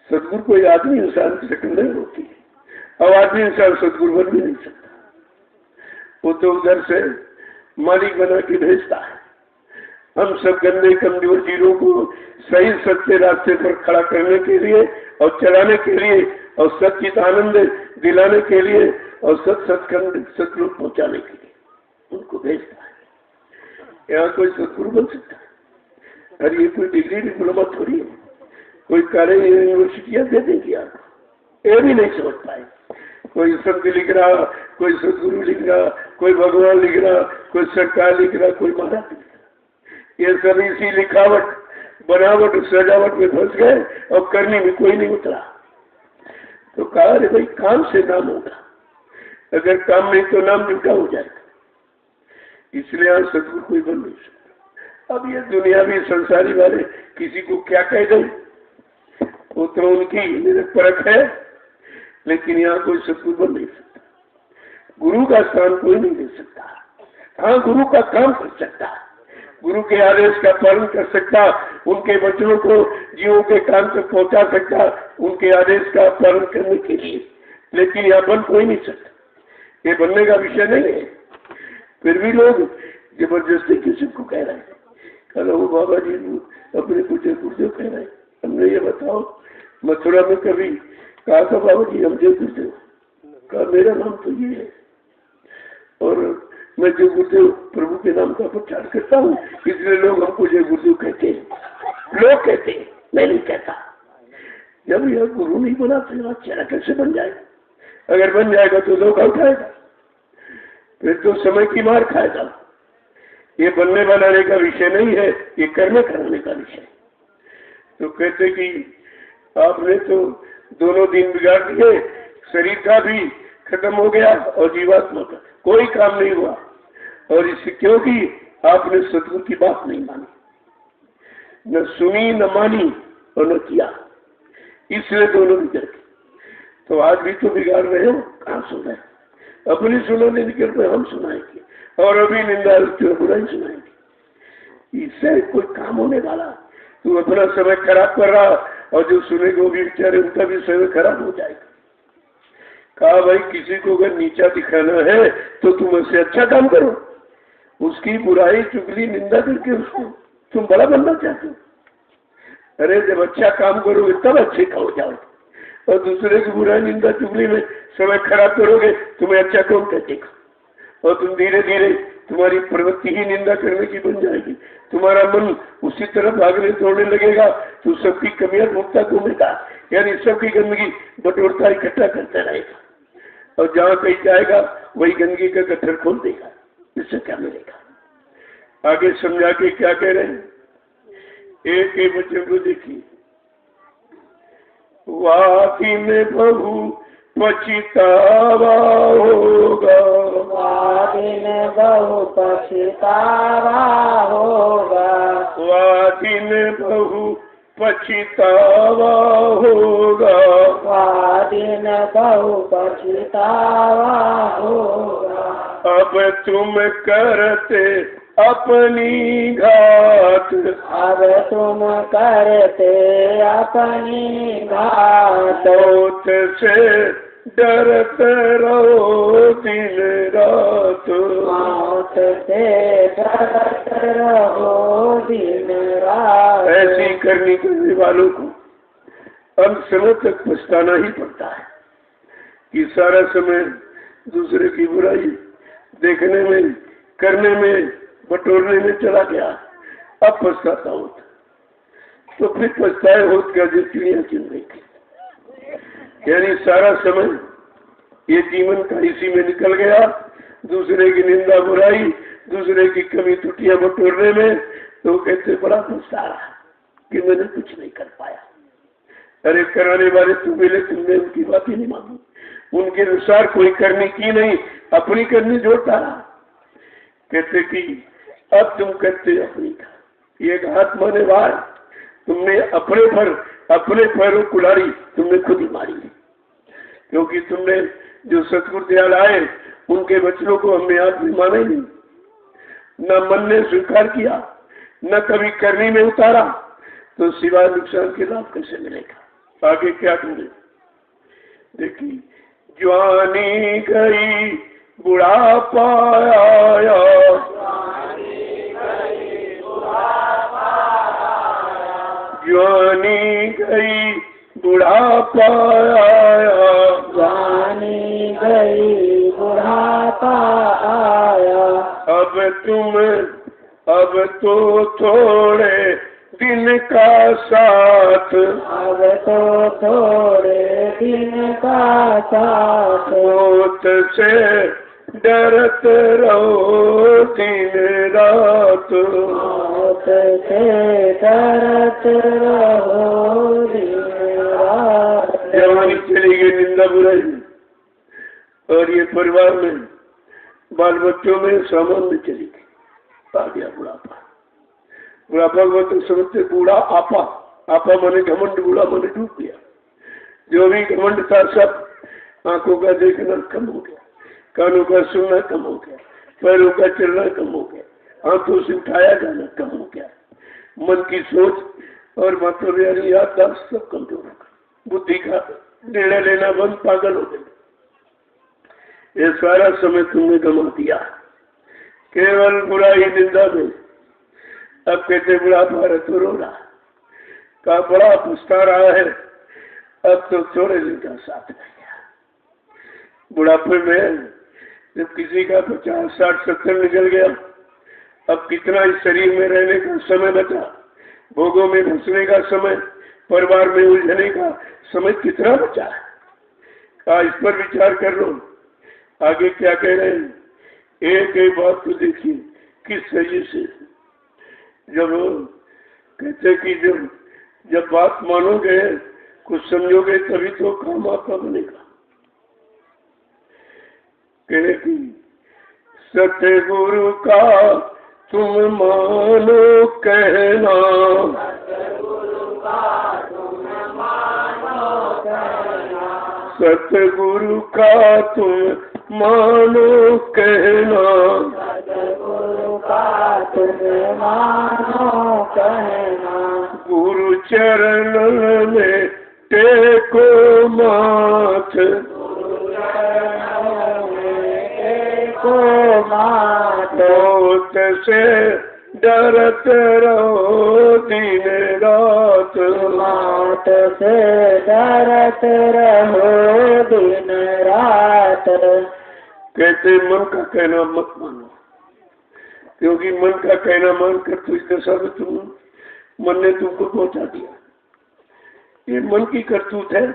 सदगुरु कोई आदमी इंसान की शक्ल नहीं होती है, अब आदमी इंसान सदगुरु बन भी नहीं सकता। वो तो उधर से मालिक बना के भेजता है। हम सब गंदे कमजोर जीवों को सही सच्चे रास्ते पर खड़ा करने के लिए और चलाने के लिए और सच्चित आनंद दिलाने के लिए और सत्संग सतलोक पहुंचाने के लिए उनको भेजता है। यहाँ कोई सदगुरु बन सकता है? अरे ये कोई डिग्री डिप्लोमा थोड़ी है, कोई कॉलेज यूनिवर्सिटियां दे देंगी आपको, ये भी नहीं समझ पाए। कोई संत लिख रहा, कोई सदगुरु लिख रहा, कोई भगवान लिख रहा, कोई सरकार लिख रहा, कोई महाराज लिख रहा। ये सब इसी लिखावट, बनावट, सजावट में फंस गए और करने में कोई नहीं उतरा। तो कहा अरे भाई काम से नाम होगा, अगर काम नहीं तो नाम झूठा हो जाएगा। इसलिए आज सदगुरु कोई बन नहीं सकता। अब ये दुनियावी संसारी वाले किसी को क्या कह गए, वो तो उनकी निरपरख है, लेकिन यहाँ कोई सदगुरु बन नहीं सकता। गुरु का स्थान कोई नहीं दे सकता। हाँ, गुरु का काम कर सकता, गुरु के आदेश का पालन कर सकता, उनके वचनों को जीवों के कान तक पहुंचा सकता, उनके आदेश का पालन करने के लिए। लेकिन यहाँ बन कोई नहीं सकता, ये बनने का विषय नहीं है। फिर भी लोग जबरदस्ती किसी को कह रहे हैं, कल वो बाबा जी अपने कुछ गुरुदेव कह रहे हैं। हमने ये बताओ, मथुरा में कभी कहा था बाबा जी हम जय गुरुदेव, कहा मेरा नाम तो ये है और मैं जय गुरुदेव प्रभु के नाम का प्रचार करता हूँ, इसलिए लोग हमको जय गुरुदेव कहते हैं। लोग कहते हैं, मैं नहीं कहता। जब यह गुरु नहीं बना तो चेहरा कैसे बन जाएगा? अगर बन जाएगा तो धोखा उठाएगा, फिर तो समय की मार खाएगा। ये बनने बनाने का विषय नहीं है, ये करने कराने का विषय। तो कहते कि आपने तो दोनों दिन बिगाड़ दिए, शरीर का भी खत्म हो गया और जीवात्मा का कोई काम नहीं हुआ। और इससे क्योंकि आपने सदगुरु की बात नहीं मानी, न सुनी, न मानी और न किया, इसलिए दोनों बिगड़ गए। तो आज भी तो बिगाड़ रहे हो, कहाँ सुन रहे? अपनी सुनाने निकल रहे, हम सुनाएंगे और अभी निंदा बुराई सुनाएंगे। इससे कोई काम होने वाला? तू अपना समय खराब कर रहा और जो सुनेगा वो भी बेचारे उनका भी समय खराब हो जाएगा। कहा भाई किसी को अगर नीचा दिखाना है तो तुम उससे अच्छा काम करो, उसकी बुराई चुगली निंदा करके उसको तुम बड़ा बनना चाहते हो। अरे जब अच्छा काम करोगे तब अच्छे का हो जाओगे, और दूसरे की बुराई निंदा चुगली में समय खराब करोगे, तुम्हें अच्छा कौन कहेगा? और तुम धीरे धीरे तुम्हारी प्रवृत्ति ही निंदा करने की बन जाएगी, तुम्हारा मन उसी तरफ भागने दौड़ने लगेगा, तो सबकी कमियां ढूंढता घूमेगा, यानी सबकी गंदगी बटोरता इकट्ठा करता रहेगा, और जहाँ कहीं जाएगा वही गंदगी का गट्ठर खोल देगा। इससे क्या मिलेगा? आगे समझा के क्या कह रहे हैं, एक एक बच्चों को देखिए। वाकी में बहु पछतावा होगा, वादी में बहु पछतावा होगा, वादी में बहु पछतावा होगा, वादी में बहु पछतावा होगा। अब तुम करते अपनी घात, अब तुम करते अपनी घात, मौत से डरते रहो दिन रात, मौत से डरते रहो दिन रात। ऐसी करने वालों को अंत समय तक पछताना ही पड़ता है कि सारा समय दूसरे की बुराई देखने में, करने में, बटोरने में चला गया। अब पछताता होता, तो फिर पछताए होत क्या जो चिड़िया चुन रही थी। यानी सारा समय ये जीवन का इसी में निकल गया, दूसरे की निंदा बुराई, दूसरे की कमी त्रुटियां बटोरने में। तो कहते बड़ा पछता रहा कि मैंने कुछ नहीं कर पाया। अरे कराने वाले तो मिले, तुमने उनकी बात ही नहीं मानी, उनके अनुसार कोई करनी की नहीं, अपनी करनी जोड़ता रहा। कहते कि अब तुम करते अपनी का, ये घात माने वार, तुमने अपने पैरों कुल्हाड़ी तुमने खुद ही मारी है। क्योंकि तुमने जो सतगुरु दयाल आए उनके वचनों को हमने आज भी माना ही नहीं, न मन ने स्वीकार किया, न कभी करनी में उतारा, तो सिवाय नुकसान के लाभ कैसे मिलेगा? आगे क्या करें? देखिए, जवानी गई बुढ़ापा आया, जवानी गई बुढ़ापा आया, जवानी गई बुढ़ापा आया। अब तुम अब तो थोड़े दिन का साथ, अब तो थोड़े दिन का साथ, मौत से डरत रहो दिन रात, मौत से डरत रहो दिन रात। जवानी चली गई, निंदा बुराई, और ये परिवार में बाल बच्चों में सामान्य चली गई। आ गया बुढ़ापा। बुढ़ापा को तो समझते बूढ़ा आपा, आपा माने घमंड, बूढ़ा माने डूब गया। जो भी घमंड था सब आंखों का देखना कम हो गया, कानों का सुनना कम हो गया, पैरों का चलना कम हो गया, आंखों से उठाया जाना कम हो गया, मन की सोच और मतलब यानी याददाश्त सब कमजोर हो गई, बुद्धि का निर्णय लेना बंद, पागल हो गए। ये सारा समय तुमने गंवा दिया केवल बुराई निंदा में। अब कहते बुढ़ापा है तो रो रहा, का बड़ा पछता रहा है, अब तो थोड़े दिन का साथ रह गया। बुढ़ापे में जब किसी का 50, 60, 70 निकल गया, अब कितना इस शरीर में रहने का समय बचा, भोगों में घुसने का समय, परिवार में उलझने का समय कितना बचा है। इस पर विचार कर लो, आगे क्या कह रहे हैं। एक एक बात तो देखिए किस सही से, जब कहते कि जब बात मानोगे, कुछ समझोगे, तभी तो काम आपका बनेगा। कहे कि सतगुरु का तुम मानो कहना, सतगुरु का तुम मानो कहना, सतगुरु का तुम मानो कहना, सतगुरु का तुम मानो कहना, गुरु चरण में टेको माथ, गुरु चरणों में टेको माथ, मौत से डरत रहो दिन रात, मौत से डरत रहो दिन रात। कहते मन का कहना मत मानो, क्योंकि मन का कहना मानकर तो इस दशा में मन ने तुमको पहुंचा दिया। ये मन की करतूत है,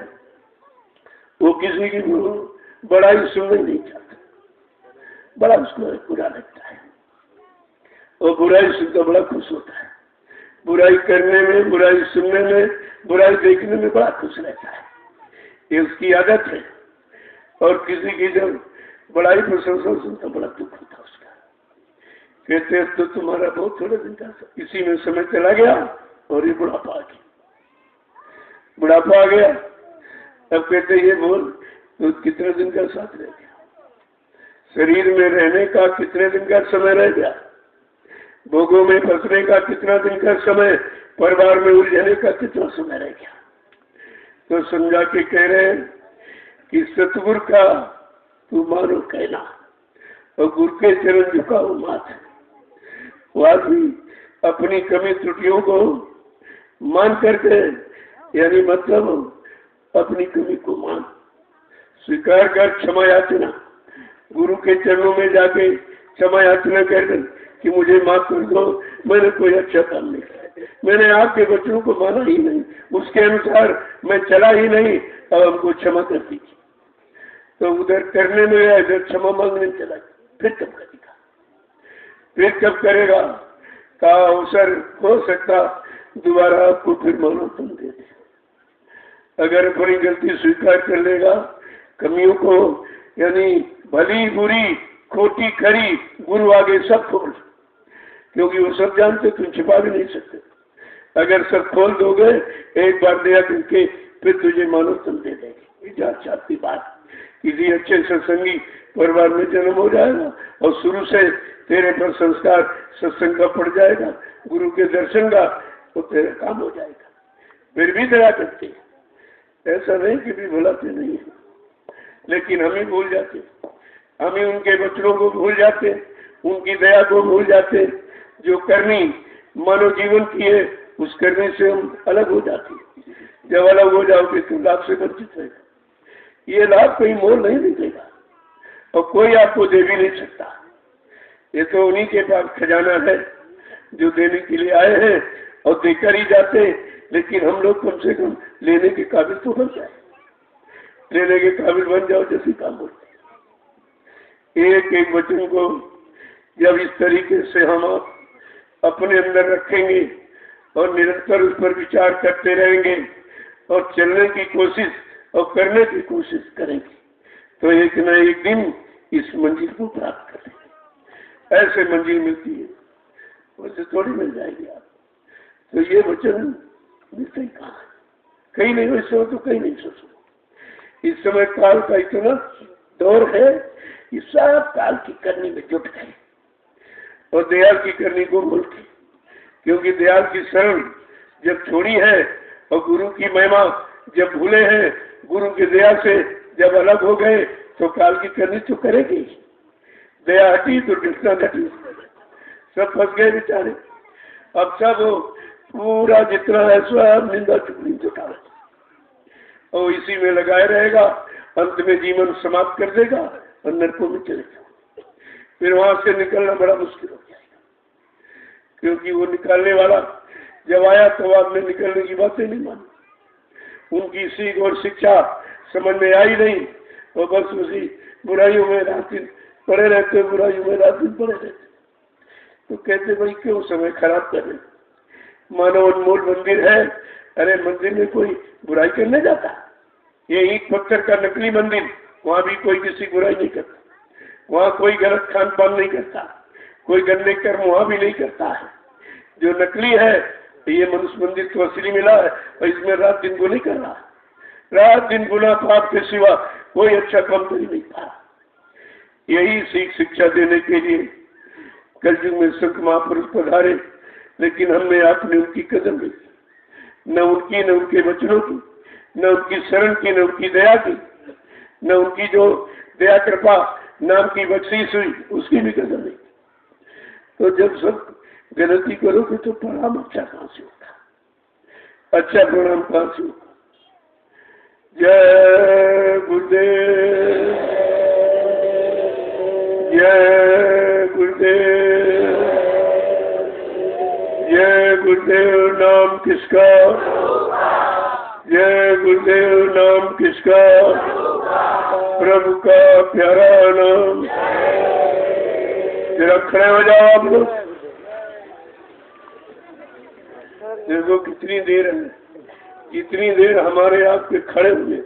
वो किसी की बड़ाई सुनना नहीं चाहता, बड़ा उसको बुरा लगता है, और बुराई सुनकर बड़ा खुश होता है। बुराई करने में, बुराई सुनने में, बुराई देखने में बड़ा खुश रहता है, ये उसकी आदत है। और किसी की जब बड़ाई प्रशंसा सुनता बड़ा दुख होता उसका। कहते तो तुम्हारा बहुत थोड़े दिन का इसी में समय चला गया और ये बुढ़ापा आ गया, बुढ़ापा आ गया। अब कहते ये बोल तो कितने दिन का साथ रह गया, शरीर में रहने का कितने दिन का समय रह गया, भोगों में फंसने का कितना दिन का समय, परिवार में उलझने का कितना समय रह गया। तो समझा के कह रहे हैं कि सतगुरु का तू मानो कहना और गुरु के चरण झुकाओ माथ। वो आदमी अपनी कमी त्रुटियों को मान करके, यानी मतलब अपनी कमी को मान स्वीकार कर, क्षमा याचना, गुरु के चरणों में जाके क्षमा याचना कर कि मुझे माफ कर दो, मैंने कोई अच्छा काम नहीं किया, मैंने आपके वचनों को माना ही नहीं, उसके अनुसार मैं चला ही नहीं, अब हमको क्षमा कर दीजिए। तो उधर करने में गया, इधर क्षमा मांगने चला, फिर कब करेगा, फिर कब करेगा का अवसर हो सकता दोबारा आपको फिर मानो तुम दे दे। अगर अपनी गलती स्वीकार कर लेगा, कमियों को यानी भली बुरी खोटी खरी गुरु आगे सब खोल, क्योंकि वो सब जानते, तुम छिपा भी नहीं सकते। अगर सब खोल दोगे एक बार दया करके, फिर तुझे मानो तुम दे देगी। इजाजत चाहती बात, किसी अच्छे सत्संगी परिवार में जन्म हो जाएगा और शुरू से तेरे पर संस्कार सत्संग का पड़ जाएगा, गुरु के दर्शन का, तो तेरा काम हो जाएगा। फिर भी दया करते हैं, ऐसा नहीं कि भी भुलाते नहीं है, लेकिन हम ही भूल जाते, हम ही उनके वचनों को भूल जाते, उनकी दया को भूल जाते। जो करनी मानव जीवन की है, उस करने से हम अलग हो जाते। जब अलग हो जाओगे तो लाभ से वंचित रहेगा। ये लाभ कोई मोल नहीं मिलेगा और कोई आपको दे भी नहीं सकता। ये तो उन्हीं के पास खजाना है जो देने के लिए आए हैं और देकर ही जाते हैं, लेकिन हम लोग कम से कम लेने के काबिल तो बन जाए, लेने के काबिल बन जाओ जैसे काम बोलते। एक एक वचन को जब इस तरीके से हम अपने अंदर रखेंगे और निरंतर उस पर विचार करते रहेंगे और चलने की कोशिश और करने की कोशिश करेंगे, तो एक न एक दिन इस मंजिल को प्राप्त करेंगे। ऐसे मंजिल मिलती है, वैसे थोड़ी मिल जाएगी आप। तो ये वचन मिलते ही कहा, कहीं नहीं वैसे हो तो कहीं नहीं सोचो। इस समय काल का इतना दौर है, इस सब काल की करनी में जुट गए और दयाल की करनी को भूल गए, क्योंकि दयाल की शरण जब छोड़ी है और गुरु की महिमा जब भूले हैं, गुरु की दया से जब अलग हो गए, तो काल की करनी तो करेगी। दया हटी तो दुर्घटना घटी, सब फंस गए बेचारे। अब सब पूरा जितना है सब निंदा चुगली जुटा और इसी में लगाए रहेगा, अंत में जीवन समाप्त कर देगा और नरकों में चलेगा। फिर वहां से निकलना बड़ा मुश्किल हो जाएगा, क्योंकि वो निकालने वाला जब आया तो आपने निकलने की बातें नहीं मानी, उनकी सीख और शिक्षा समझ में आई नहीं, और बस उसी बुराइयों में रात दिन पड़े रहते, बुराइयों में रात दिन पड़े रहते। तो कहते भाई क्यों समय खराब कर रहे, मानव अनमोल मंदिर है, अरे मंदिर में कोई बुराई करने जाता, ये ईंट पत्थर का नकली मंदिर, वहाँ भी कोई किसी बुराई नहीं करता, वहाँ कोई गलत खान पान नहीं करता, कोई गंदे कर्म वहाँ भी नहीं करता है। जो नकली है ये मनुष्य मंदिर तो असली मिला है, और इसमें रात दिन को नहीं कर रहा, रात दिन गुनाह पाप के सिवा कोई अच्छा काम कर ही नहीं पा। यही सीख शिक्षा देने के लिए कलयुग में संत महापुरुष पधारे, लेकिन हमने आपने उनकी कदर नहीं, न उनकी, न उनके वचनों की, न उनकी शरण की, न उनकी दया की, न उनकी जो दया कृपा नाम की बख्शीश हुई उसकी भी कदर नहीं। तो जब सब गलती करोगे तो प्रणाम अच्छा कहाँ से होगा, अच्छा प्रणाम कहाँ से होगा। जय गुरुदेव, जय गुरुदेव, जय गुरुदेव नाम किसका, जय गुरुदेव नाम किसका, प्रभु का प्यारा नाम। जरा खड़े हो जाओ आप लोग, देखो कितनी देर है, इतनी देर हमारे आपके खड़े हुए,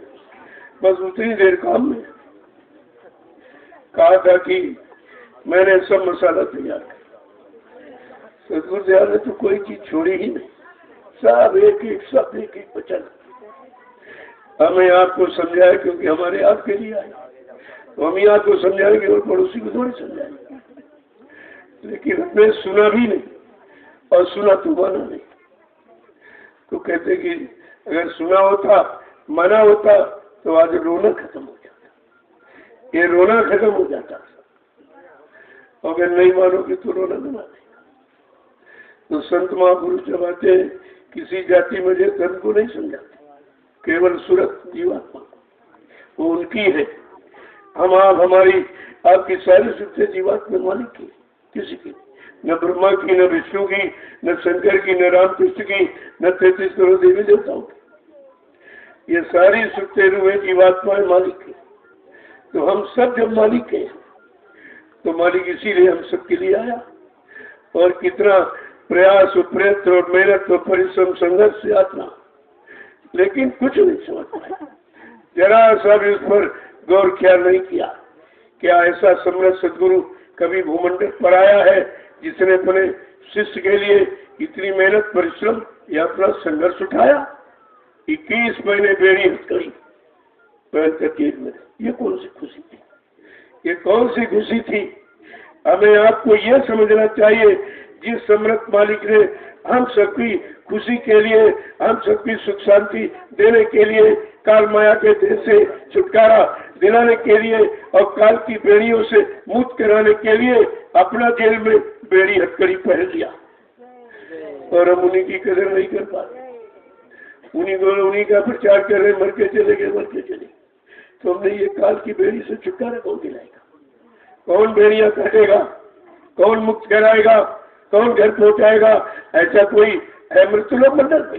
बस उतनी देर काम में। कहा था कि मैंने सब मसाला तैयार किया, सदगुरु दयाल ने तो कोई चीज छोड़ी ही नहीं, सब एक एक वचन हमें आपको समझाया, क्योंकि हमारे आपके लिए आए, तो हम ही आपको समझाएंगे और पड़ोसी को थोड़ी समझाएंगे। लेकिन हमने सुना भी नहीं और सुना तो माना नहीं। तो कहते कि अगर सुना होता, माना होता, तो आज रोना खत्म हो जाता, ये रोना खत्म हो जाता। अगर नहीं मानोगे तो रोना बना देगा। तो संत महापुरुष जब आते हैं किसी जाति में धर्म को नहीं समझाते, केवल सूरत जीवात्मा वो उनकी है। हम आप हमारी आपकी सारी सुख जीवात्मा मालिक की, किसी की, न ब्रह्मा की, न विष्णु की, न शंकर की, न रामकृष्ण की, न 33 करोड़ देवी देवताओं की। ये सारी सुखते हुए जीवात्मा मालिक की। तो हम सब जब मालिक हैं तो मालिक इसीलिए हम सबके लिए आया, और कितना प्रयास और प्रयत्न और मेहनत और परिश्रम संघर्ष से आत्मा, लेकिन कुछ नहीं समझ पाया, जरा सा भी उस पर गौर ख्याल नहीं किया। क्या ऐसा सम्राट सदगुरु कभी भूमंडल पर आया है जिसने अपने शिष्य के लिए इतनी मेहनत परिश्रम या अपना संघर्ष उठाया? 21 महीने बेड़ी हथकड़ी में, ये कौन सी खुशी थी? ये कौन सी खुशी थी? हमें आपको यह समझना चाहिए, जिस समर्थ मालिक ने हम सबकी खुशी के लिए, हम सबकी सुख शांति देने के लिए, काल माया के देश से छुटकारा दिलाने के लिए और काल की बेड़ियों से मुक्त कराने के लिए अपना जेल में बेड़ी हथकड़ी पहन लिया, और हम उन्हीं की कदर नहीं कर पाते। उन्हीं का प्रचार कर रहे, मर के चले गए, मर के चले। तो हमने ये काल की बेड़ी से छुटकारा कौन दिलाएगा? कौन बेड़ियां काटेगा? कौन मुक्त कराएगा? कौन घर पहुंचाएगा? ऐसा कोई है मृत्युलोक मंडल पे?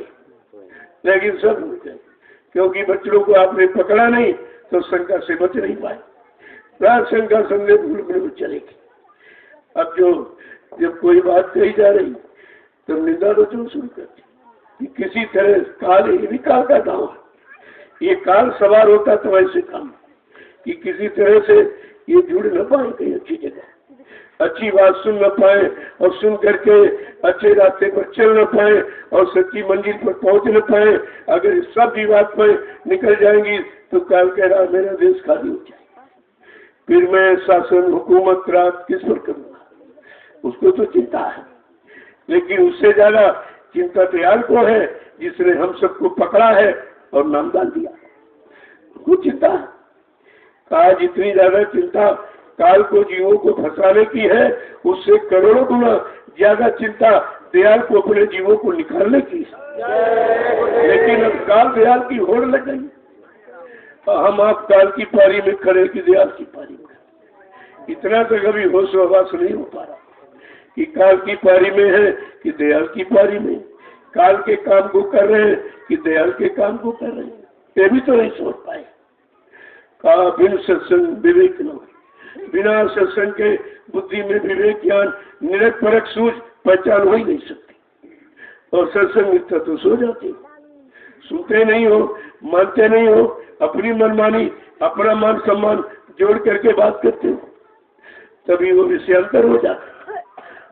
लेकिन सब हो जाए, क्योंकि बच्चों को आपने पकड़ा नहीं तो शंका से बच नहीं पाए। रात शंका संगे भूल में चलेगी। अब जब कोई बात कही जा रही तो निंदा रोचन शुरू करती कि किसी तरह काल, ये भी काल का गाँव है, ये काल सवार होता तो ऐसे काम कि किसी तरह से ये जुड़ न पाए कहीं अच्छी जगह, अच्छी बात सुन न पाए और सुन करके अच्छे रास्ते पर चल न पाए और सच्ची मंजिल पर पहुंच न पाए। अगर इस सब विवाद पर निकल जाएंगी तो काल कह रहा मेरा देश खाली हो जाएगा, फिर मैं शासन हुकूमत राज किस पर करूंगा? उसको तो चिंता है, लेकिन उससे ज्यादा चिंता दयाल को है जिसने हम सबको पकड़ा है और नामदान दिया। उसको चिंता है। कहा जितनी ज्यादा चिंता काल को जीवों को फंसाने की है, उससे करोड़ों गुना ज्यादा चिंता दयाल को अपने जीवों को निकालने की है। लेकिन अब काल दयाल की होड़ लग गई। हम आप काल की पारी में खड़े कि दयाल की पारी में, इतना तो कभी होश हवास नहीं हो पा रहा कि काल की पारी में है कि दयाल की पारी में, काल के काम को कर रहे हैं कि दयाल के काम को कर रहे हैं, ये भी तो नहीं सोच पाए। कहा बिन सत्संग विवेक न, बिना सत्संग के बुद्धि में विवेक ज्ञान निरत परक सूझ पहचान हो ही नहीं सकती। और सत्संग मित्र तो सो जाते, सुनते नहीं हो, मानते नहीं हो, अपनी मनमानी अपना मान सम्मान जोड़ करके बात करते हो, तभी वो विषयांतर हो जाता।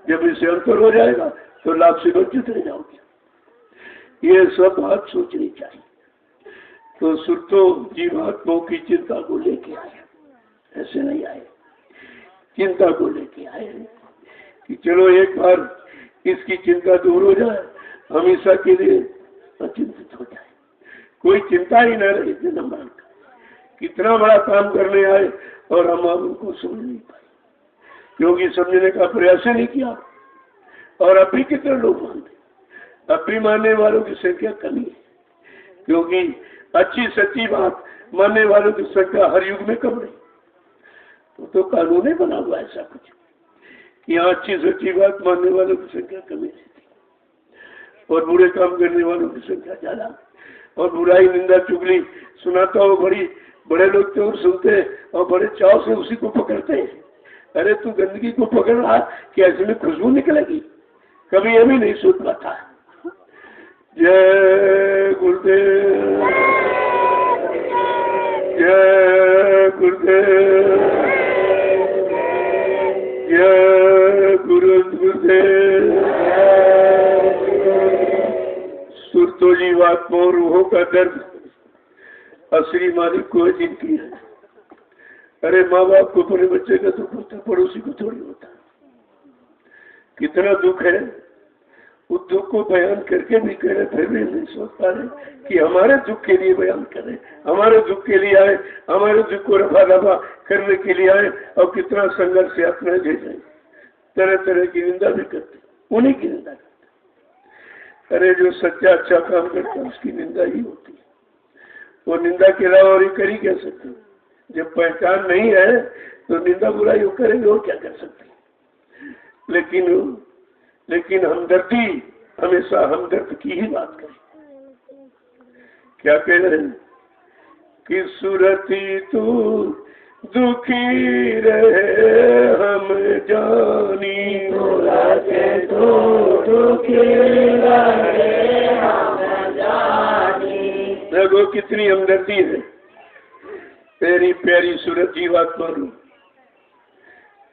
जब विषयांतर हो जाएगा तो लाभ से वंचित रह जाओगे। ये सब बात सोचनी चाहिए। तो सुरतो जीवात्माओं की चिंता को लेके आए, ऐसे नहीं आए, चिंता को लेके आए कि चलो एक बार इसकी चिंता दूर हो जाए, हमेशा के लिए अचिंतित हो जाए, कोई चिंता ही न रहे जन्म मरण का। कितना बड़ा काम करने आए और हम अब उनको समझ नहीं पाए, क्योंकि समझने का प्रयास नहीं किया। और अब भी कितने लोग मानते, अब भी मानने वालों की संख्या कमी है, क्योंकि अच्छी सच्ची बात मानने वालों की संख्या हर युग में कम नहीं। तो कानून ही बना हुआ ऐसा कुछ कि यहाँ अच्छी सच्ची बात मानने वालों की संख्या कमी रहती और बुरे काम करने वालों की संख्या ज्यादा। और बुराई निंदा चुगली सुनाता हो बड़े लोग तो सुनते हैं और बड़े चाव से उसी को पकड़ते हैं। अरे तू गंदगी को पकड़ रहा कि ऐसे में खुशबू निकलेगी, कभी ये भी नहीं सोच पाता। जय गुरुदेव, जय गुरुदेव, जय गुरुदेव। सुरतो जीवात्मा रूहों का दर्द असली मालिक को जिनकी है। अरे माँ बाप को अपने बच्चे का दुख होता, पड़ोसी को थोड़ी होता। कितना दुख है, उस दुख को बयान करके भी कह रहे, फिर भी नहीं सोच पा रहे कि हमारे दुख के लिए बयान करें, हमारे दुख के लिए आए, हमारे दुख को रफा दफा करने के लिए आए। और कितना संघर्ष यातना दे जाए, तरह तरह की निंदा भी करते, उन्हीं की निंदा करते। अरे जो सच्चा अच्छा काम करता है उसकी निंदा ही होती है। वो निंदा के अलावा और कर ही कह सकते। जब पहचान नहीं है तो निंदा बुराई वो करेंगे और क्या कर सकते। लेकिन हमदर्दी, हमेशा हमदर्द की ही बात करें। क्या कह रहे हैं कि सुरती तू दुखी रहे हम जानी, तू दुखी रहे हम जानी। देखो कितनी हमदर्दी है। तेरी प्यारी सूरत जीवात्मा रू,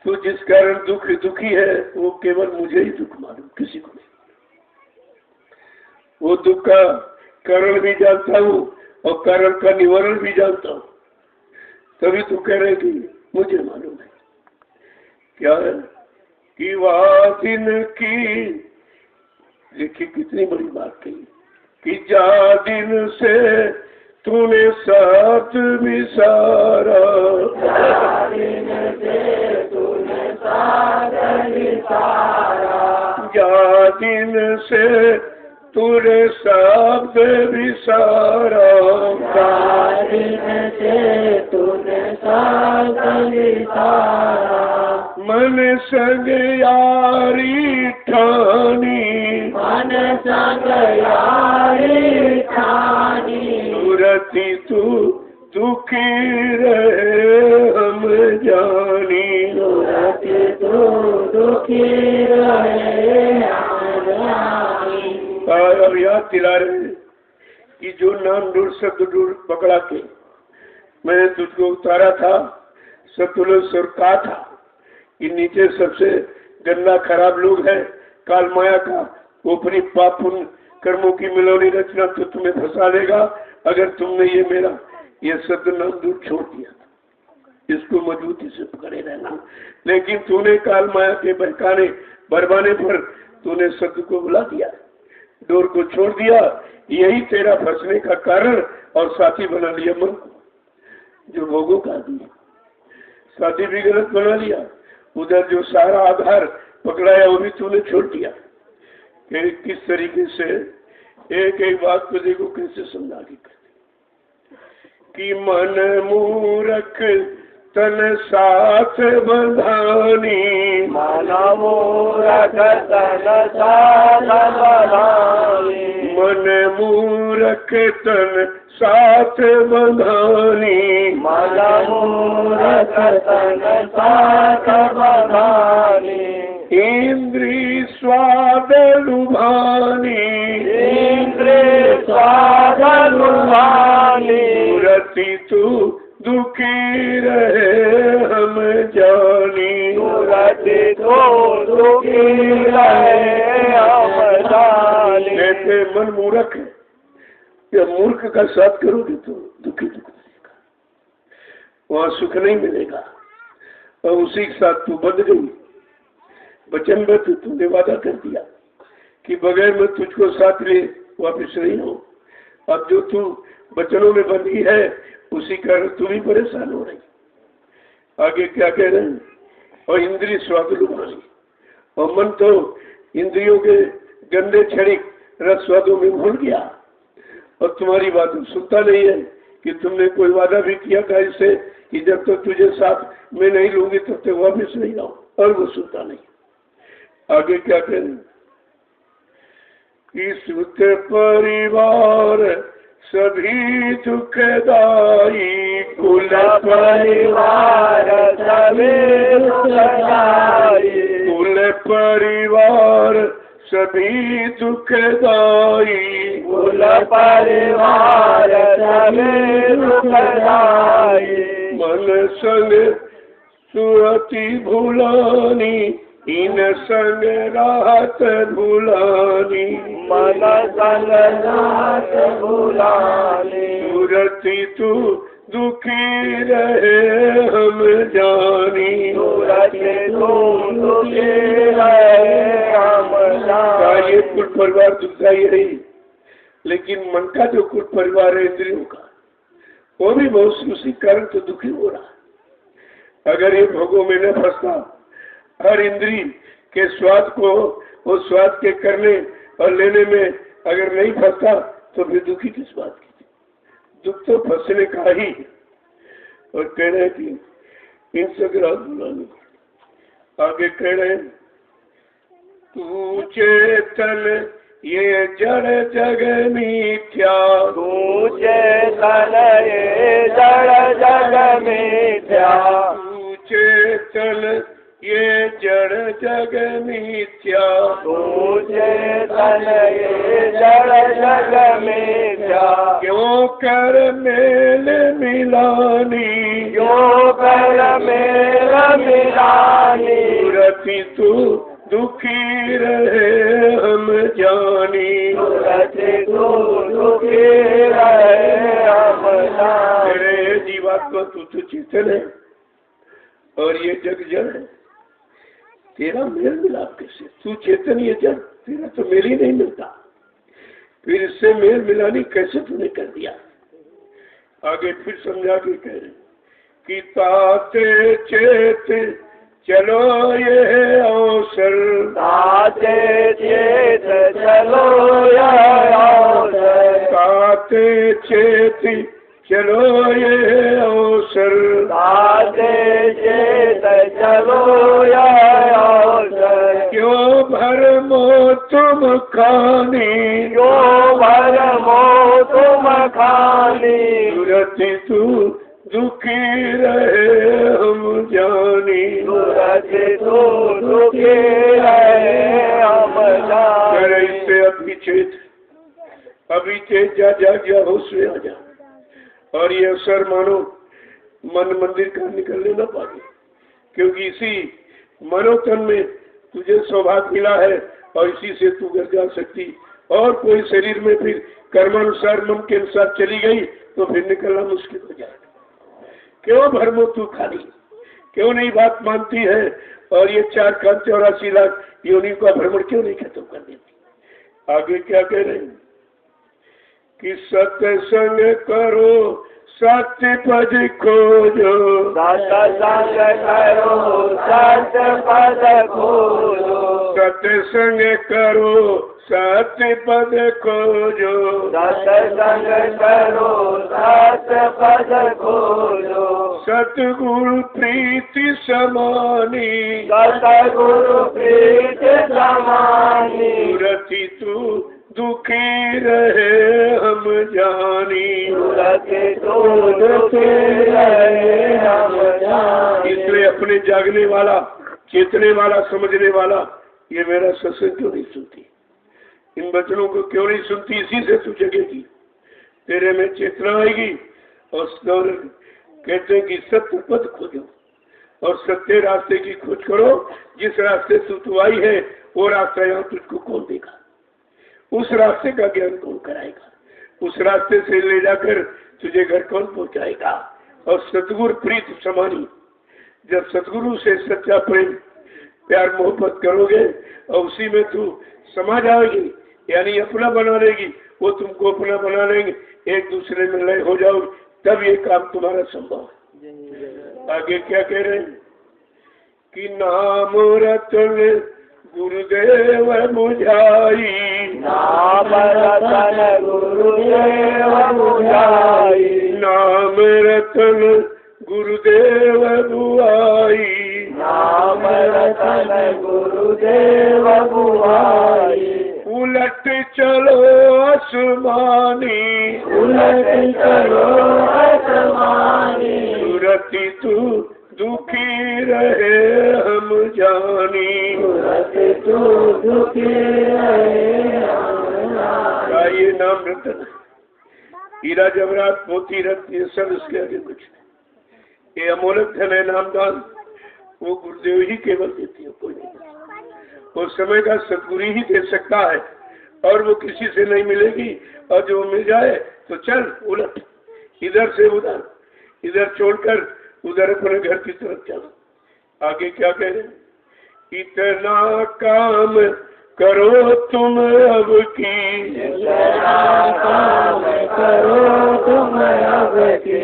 तू जिस कारण दुखी है वो केवल मुझे ही दुख मालूम, किसी को नहीं। वो दुख का कारण भी जानता हूँ और कारण का निवारण भी जानता हूँ, तभी तू कह रहे कि मुझे मालूम है। क्या है कि वह दिन की, देखिए कितनी बड़ी बात कही कि जा दिन से तूने साथ विसारा, जा दिन से तूने साथ विसारा, जा दिन से तूने साथ विसारा। मन संग यारी ठानी, मन संग यारी ठानी, सूरति तू दुखी रहे हम जानी, सूरति तू दुखी रहे हम जानी। अब याद दिला रहे कि जो नाम ढूंढ शब्द ढूंढ पकड़ा के मैंने तुझको उतारा था, सतुलस और कहा था कि नीचे सबसे गंदा खराब लोग है काल माया का, वो अपनी पाप पुण्य कर्मों की मिलौनी रचना तो तुम्हें फंसा लेगा अगर तुमने ये मेरा ये शब्द नाम दूर छोड़ दिया। इसको मजबूती से पकड़े रहना। लेकिन तूने काल माया के बहकाने बरबाने पर तूने शब्द को बुला दिया, डोर को छोड़ दिया, यही तेरा फंसने का कारण और साथी बना लिया मन को, जो भोगों का दिया साथी भी गलत बना लिया। उधर जो सारा आधार पकड़ाया वो भी तूने छोड़ दिया। कि किस तरीके से एक एक बात को देखो कैसे समझा के कि मन मूरख तन साथ बंधानी, मन मूरख तन साथ बंधानी, मन मूरख तन साथ बंधानी, मन मूरख तन साथ बंधानी, इंद्री स्वाद लुभानी, इंद्री स्वाद लुभानी, सूरति तू दुखी रहे हम जानी, सूरति तू दुखी रहे हम जानी। कहते मन मूर्ख है, या मूर्ख का साथ करोगे तो दुखी दुख मिलेगा, वहाँ सुख नहीं मिलेगा। और उसी के साथ तू बंध गई, वचनबद्ध तूने वादा कर दिया कि बगैर मैं तुझको साथ ले वापिस नहीं हो। अब जो तू वचनों में बंधी है उसी कारण तू भी परेशान हो रही। आगे क्या कह रहे हैं? और इंद्रिय स्वाद लुभानी, और मन तो इंद्रियों के गंदे क्षणिक रस स्वादों में भूल गया और तुम्हारी बात सुनता नहीं है कि तुमने कोई वादा भी किया था इससे कि जब तक तुझे साथ में नहीं लूंगी तब तक वापिस नहीं लाऊं, और वो सुनता नहीं। आगे क्या करें? इस परिवार सभी दुखदाई, कुल परिवार सभी दुखदाई, कुल परिवार सभी दुखदाई, कुल परिवार सभी दुखदाई, मन संग सुरति भुलानी, इन संग राहत भुलानी, मन संग राहत भुलानी, सूरति तू दुखी रहे हम जानी, सूरति तू दुखी रहे हम जानी। ये कुल परिवार दुखदाई है, लेकिन मन का जो कुल परिवार है इंद्रियों का, वो भी बहुत उसी कारण तो दुखी हो रहा। अगर ये भोगों में न फंसता, हर इंद्री के स्वाद को वो स्वाद के करने और लेने में अगर नहीं फंसता तो फिर दुखी किस बात की? दुख तो फंसने का ही। और कह रहे हैं कि इनसे ग्राह बुलानी। आगे कह रहे हैं तू चेतन ये जड़ जग मिथ्या, तू चेतन ये जड़ जग मिथ्या, तू चेतन ये जड़ जग मिथ्या, तू चेतन ये जड़ जग मिथ्या, क्यों कर मेल मिलानी, क्यों कर मेल मिलानी, सूरति तू दुखी रहे हम जानी, सूरति तू दुखी रहे हम जानी। तेरे जीवात्मा तू तो चेतन है और ये जग जड़ है, तेरा मेल मिलाप कैसे? तू चेतन ये जड़, तेरा तो मेल ही नहीं मिलता, फिर इससे मेल मिलानी कैसे तूने कर दिया? आगे फिर समझा के कह रहे कि ताते चेत चलो ये अवसर, ताते चेत चलो ये अवसर, ताते चेत चलो ये अवसर साचे चेत चलो ये अवसर क्यों भरमो तुम खानी क्यों भरमो तुम खानी सूरत तू दुखी रहे हम जानी सूरत तू दुखी रहे हम जानी मेरे इससे अभी चेत जा होश में आ जा और ये अवसर मानो मन मंदिर का निकलने न पाए क्योंकि इसी मनोतन में तुझे सौभाग्य मिला है और इसी से तू घर जा सकती और कोई शरीर में फिर कर्मानुसार मन के अनुसार चली गई तो फिर निकलना मुश्किल हो जाएगा। क्यों भरमो तू खाली क्यों नहीं बात मानती है और ये 4,84 लाख योनियों का भ्रमण क्यों नहीं खत्म कर देती। आगे क्या कह रहे हैं कि सत्संग करो सत्य पद खोजो सत्संग करो सत्य पद खोजो सत्संग करो सत्य पद खोजो सत्संग करो सत्य पद खोजो सतगुरु प्रीति समानी सतगुरु प्रीति समानी सूरति तू दुखी रहे हम जानी सूरत तू दुखी रहे हम जानी। इसलिए अपने जागने वाला चेतने वाला समझने वाला ये मेरा सत्संग क्यों नहीं सुनती इन वचनों को क्यों नहीं सुनती इसी से तू जगेगी तेरे में चेतना आएगी और कहते हैं कि सत्य पद खोजो और सत्य रास्ते की खोज करो जिस रास्ते से तू आई है वो रास्ता यहाँ तुझको कौन देगा उस रास्ते का ज्ञान कौन कराएगा उस रास्ते से ले जाकर तुझे घर कौन पहुंचाएगा। और सतगुरु प्रीत समानी जब सतगुरु से सच्चा प्रेम प्यार मोहब्बत करोगे और उसी में तू समा जाओगी यानी अपना बना लेगी वो तुमको अपना बना लेंगे एक दूसरे में लय हो जाओगे तब ये काम तुम्हारा संभव है। आगे क्या कह रहे हैं कि नाम रतन गुरुदेव बुझाई नाम रतन गुरुदेव बुझाई नाम रतन गुरुदेव बुआई नाम रतन गुरुदेव बुआई उलट चलो आसमानी उलट चलो आसमानी सूरति तू दुखी रहे हम जानी सूरत तू दुखी रहे हम जानी। ये नाम रतन हीरा जवरात मोती रत्न ये सब इसके आगे कुछ नहीं ये अमोलक धन है नामदान वो गुरुदेव ही केवल देती है कोई नहीं वो समय का सतगुरु ही दे सकता है और वो किसी से नहीं मिलेगी और जो मिल जाए तो चल उलट इधर से उधर इधर छोड़कर उधर अपने घर की तरफ चलो। आगे क्या कह रहे हैं इतना काम करो तुम अब की इतना काम करो तुम अब की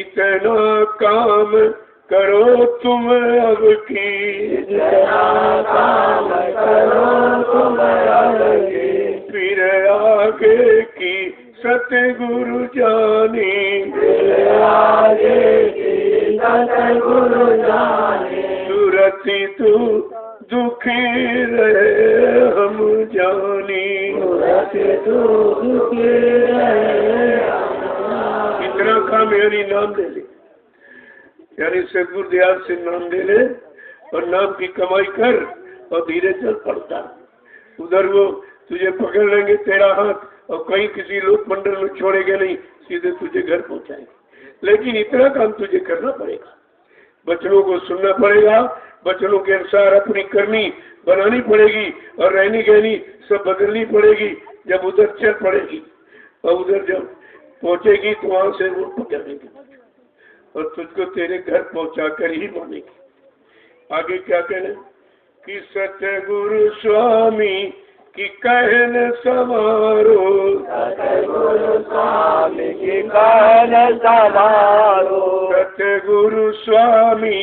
इतना काम करो तुम अब की इतना काम करो तुम अब की फिर आगे की सतगुरु जानी आगे की सतगुरु जाने सूरति तू दुखी रहे हम जानी सूरत तू दुखी रहे इतना काम यानी नाम ले ले यानी सतगुरु दयाल से नाम ले ले और नाम की कमाई कर और धीरे चल पड़ता उधर वो तुझे पकड़ लेंगे तेरा हाथ और कहीं किसी लोक मंडल में छोड़ेंगे नहीं सीधे तुझे घर पहुंचाएंगे लेकिन इतना काम तुझे करना पड़ेगा बच्चों को सुनना पड़ेगा बच्चों के अनुसार अपनी करनी बनानी पड़ेगी और रहनी गहनी सब बदलनी पड़ेगी जब उधर चल पड़ेगी और उधर जब पहुंचेगी तो वहां से वो पकड़ेंगे और तुझको तेरे घर पहुंचा कर ही मानेगी। आगे क्या कहने कि सतगुरु स्वामी की कहन समारो सतगुरु स्वामी की कहन समारो सतगुरु स्वामी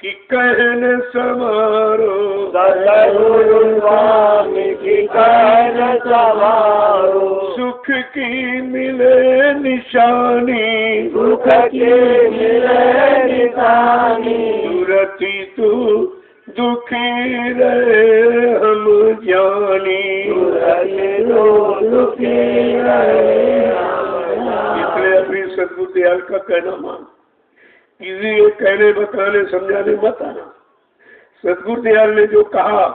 कि कहन समारो सतगुरु स्वामी की कहन समारो सुख की मिले निशानी सुख की मिले निशानी सुरति तू दुखी रहे हम जानी इसलिए अपनी सदगुरु दयाल का कहना मान, किसी ये कहने बताने समझाने मत आना। सदगुरु दयाल ने जो कहा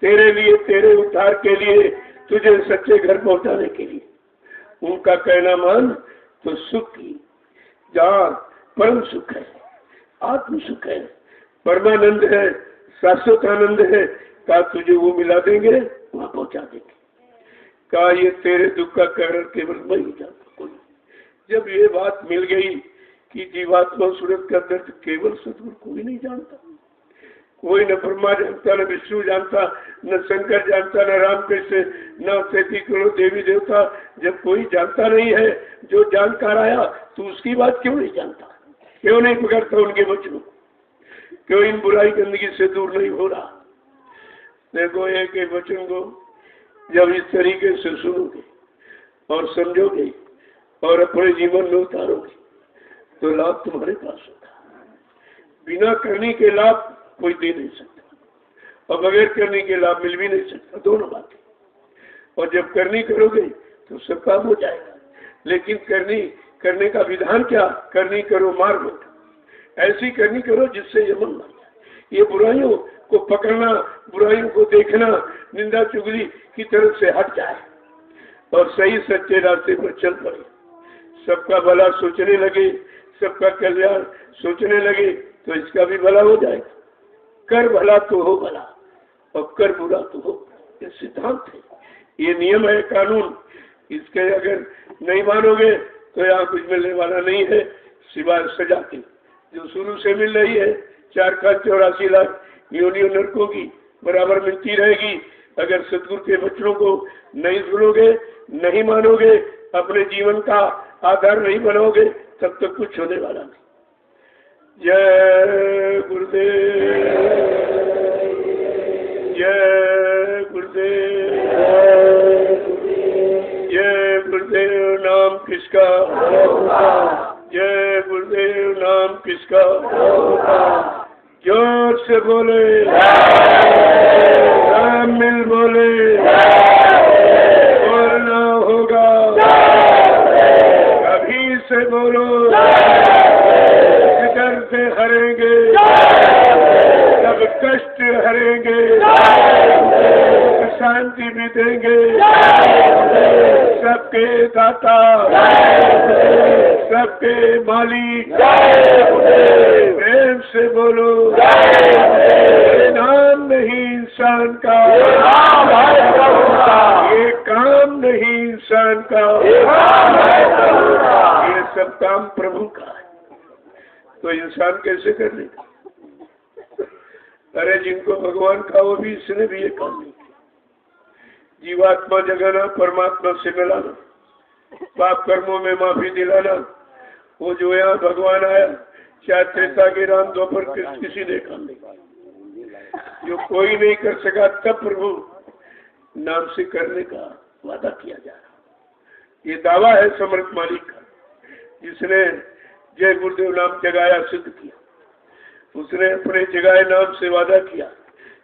तेरे लिए, तेरे उद्धार के लिए, तुझे सच्चे घर पहुंचाने के लिए, उनका कहना मान तो सुख की जहाँ परम सुख है, आत्म सुख है, परमानंद है, शाश्वत आनंद है, कहा तुझे वो मिला देंगे, वहां पहुंचा देंगे। कहा ये तेरे दुख का कारण केवल मैं ही जानता, कोई। जब ये बात मिल गई कि जीवात्मा सूरत का दर्द केवल सतगुरु कोई नहीं जानता, कोई न ब्रह्मा जानता, न विष्णु जानता, न शंकर जानता, न रामकृष्ण, न 33 करोड़ देवी देवता, जब कोई जानता नहीं है, जो जानकार आया तो उसकी बात क्यों नहीं जानता, क्यों नहीं पकड़ता उनके वचनों, क्यों इन बुराई गंदगी से दूर नहीं हो रहा। देखो एक वचन को जब इस तरीके से सुनोगे और समझोगे और अपने जीवन में उतारोगे तो लाभ तुम्हारे पास होगा। बिना करने के लाभ कोई दे नहीं सकता और बगैर करने के लाभ मिल भी नहीं सकता, दोनों बातें। और जब करनी करोगे तो सब काम हो जाएगा, लेकिन करने का विधान क्या, करनी करो मार मत, ऐसी करनी करो जिससे ये मन मर जाए। ये बुराइयों को पकड़ना, बुराइयों को देखना, निंदा चुगली की तरफ से हट जाए और सही सच्चे रास्ते पर चल पड़े, सबका भला सोचने लगे, सबका कल्याण सोचने लगे तो इसका भी भला हो जाएगा। कर भला तो हो भला और कर बुरा तो हो, ये सिद्धांत है, ये नियम है, कानून। इसके अगर नहीं मानोगे तो यहाँ कुछ मिलने वाला नहीं है सिवाय सजा के, जो शुरू से मिल रही है 4,84 लाख योनियों नरकों की बराबर मिलती रहेगी। अगर सतगुरु के वचनों को नहीं सुनोगे, नहीं मानोगे, अपने जीवन का आधार नहीं बनाओगे, तब तक कुछ होने वाला नहीं। जय गुरुदेव, जय गुरुदेव, जय गुरुदेव। नाम किसका, जय गुरुदेव। नाम किसका, जोर से बोले, मिल बोले, बोलना होगा, कभी से बोलो, फिकर से हरेंगे, सब कष्ट हरेंगे, शांति भी देंगे, सबके दाता, सबके मालिक, प्रेम से बोलो, नाम नहीं इंसान का, ये काम नहीं इंसान का, ये सब काम प्रभु का है, तो इंसान कैसे कर लेगा। अरे जिनको भगवान का वो भी, इसने भी ये काम नहीं किया। जीवात्मा जगाना, परमात्मा से मिलाना, पाप कर्मों में माफी दिलाना, वो जो यहाँ भगवान आया, चाहे त्रेता के राम, द्वापर किसी ने काम नहीं, जो कोई नहीं कर सका, तब प्रभु नाम से करने का वादा किया जा रहा। ये दावा है समर्थ मालिक का, जिसने जय गुरुदेव नाम जगाया, सिद्ध किया, उसने अपने जगाए नाम से वादा किया,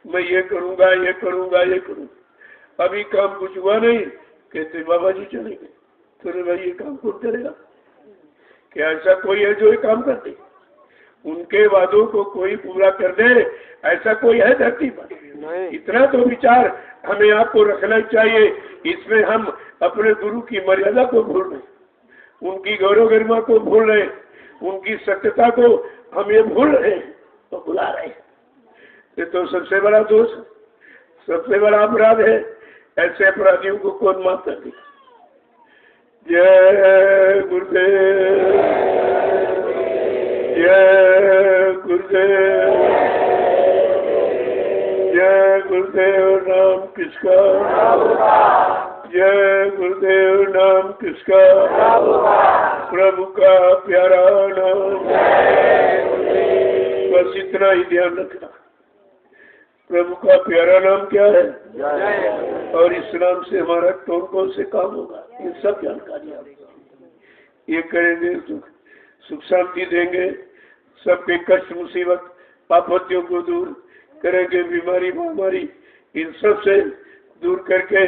मैं ये करूंगा, ये करूंगा, ये करूंगा। अभी काम कुछ हुआ नहीं, कहते बाबा जी चले गए, तो भाई ये काम कौन करेगा। क्या ऐसा कोई है जो ये काम करते, उनके वादों को कोई पूरा कर दे, ऐसा कोई है धरती पर? इतना तो विचार हमें आपको रखना चाहिए। इसमें हम अपने गुरु की मर्यादा को भूल रहे, उनकी गौरव गरिमा को भूल रहे, उनकी सत्यता को हम ये भूल रहे तो भुला रहे। ये तो सबसे बड़ा दोष, सबसे बड़ा अपराध है। ऐसे अपराधियों को कौन माफ कर देगा। जय गुरुदेव, जय गुरुदेव, जय गुरुदेव। नाम किसका, जय गुरुदेव। नाम किसका, प्रभु का प्यारा नाम। बस इतना ही ध्यान रखना। प्रभु का प्यारा नाम क्या है? और इस नाम से हमारा कौन कौन से काम होगा, इन सब जानकारियां ये करेंगे तो सुख शांति देंगे, सबके कष्ट मुसीबत आपत्तियों को दूर करेंगे, बीमारी महामारी इन सब से दूर करके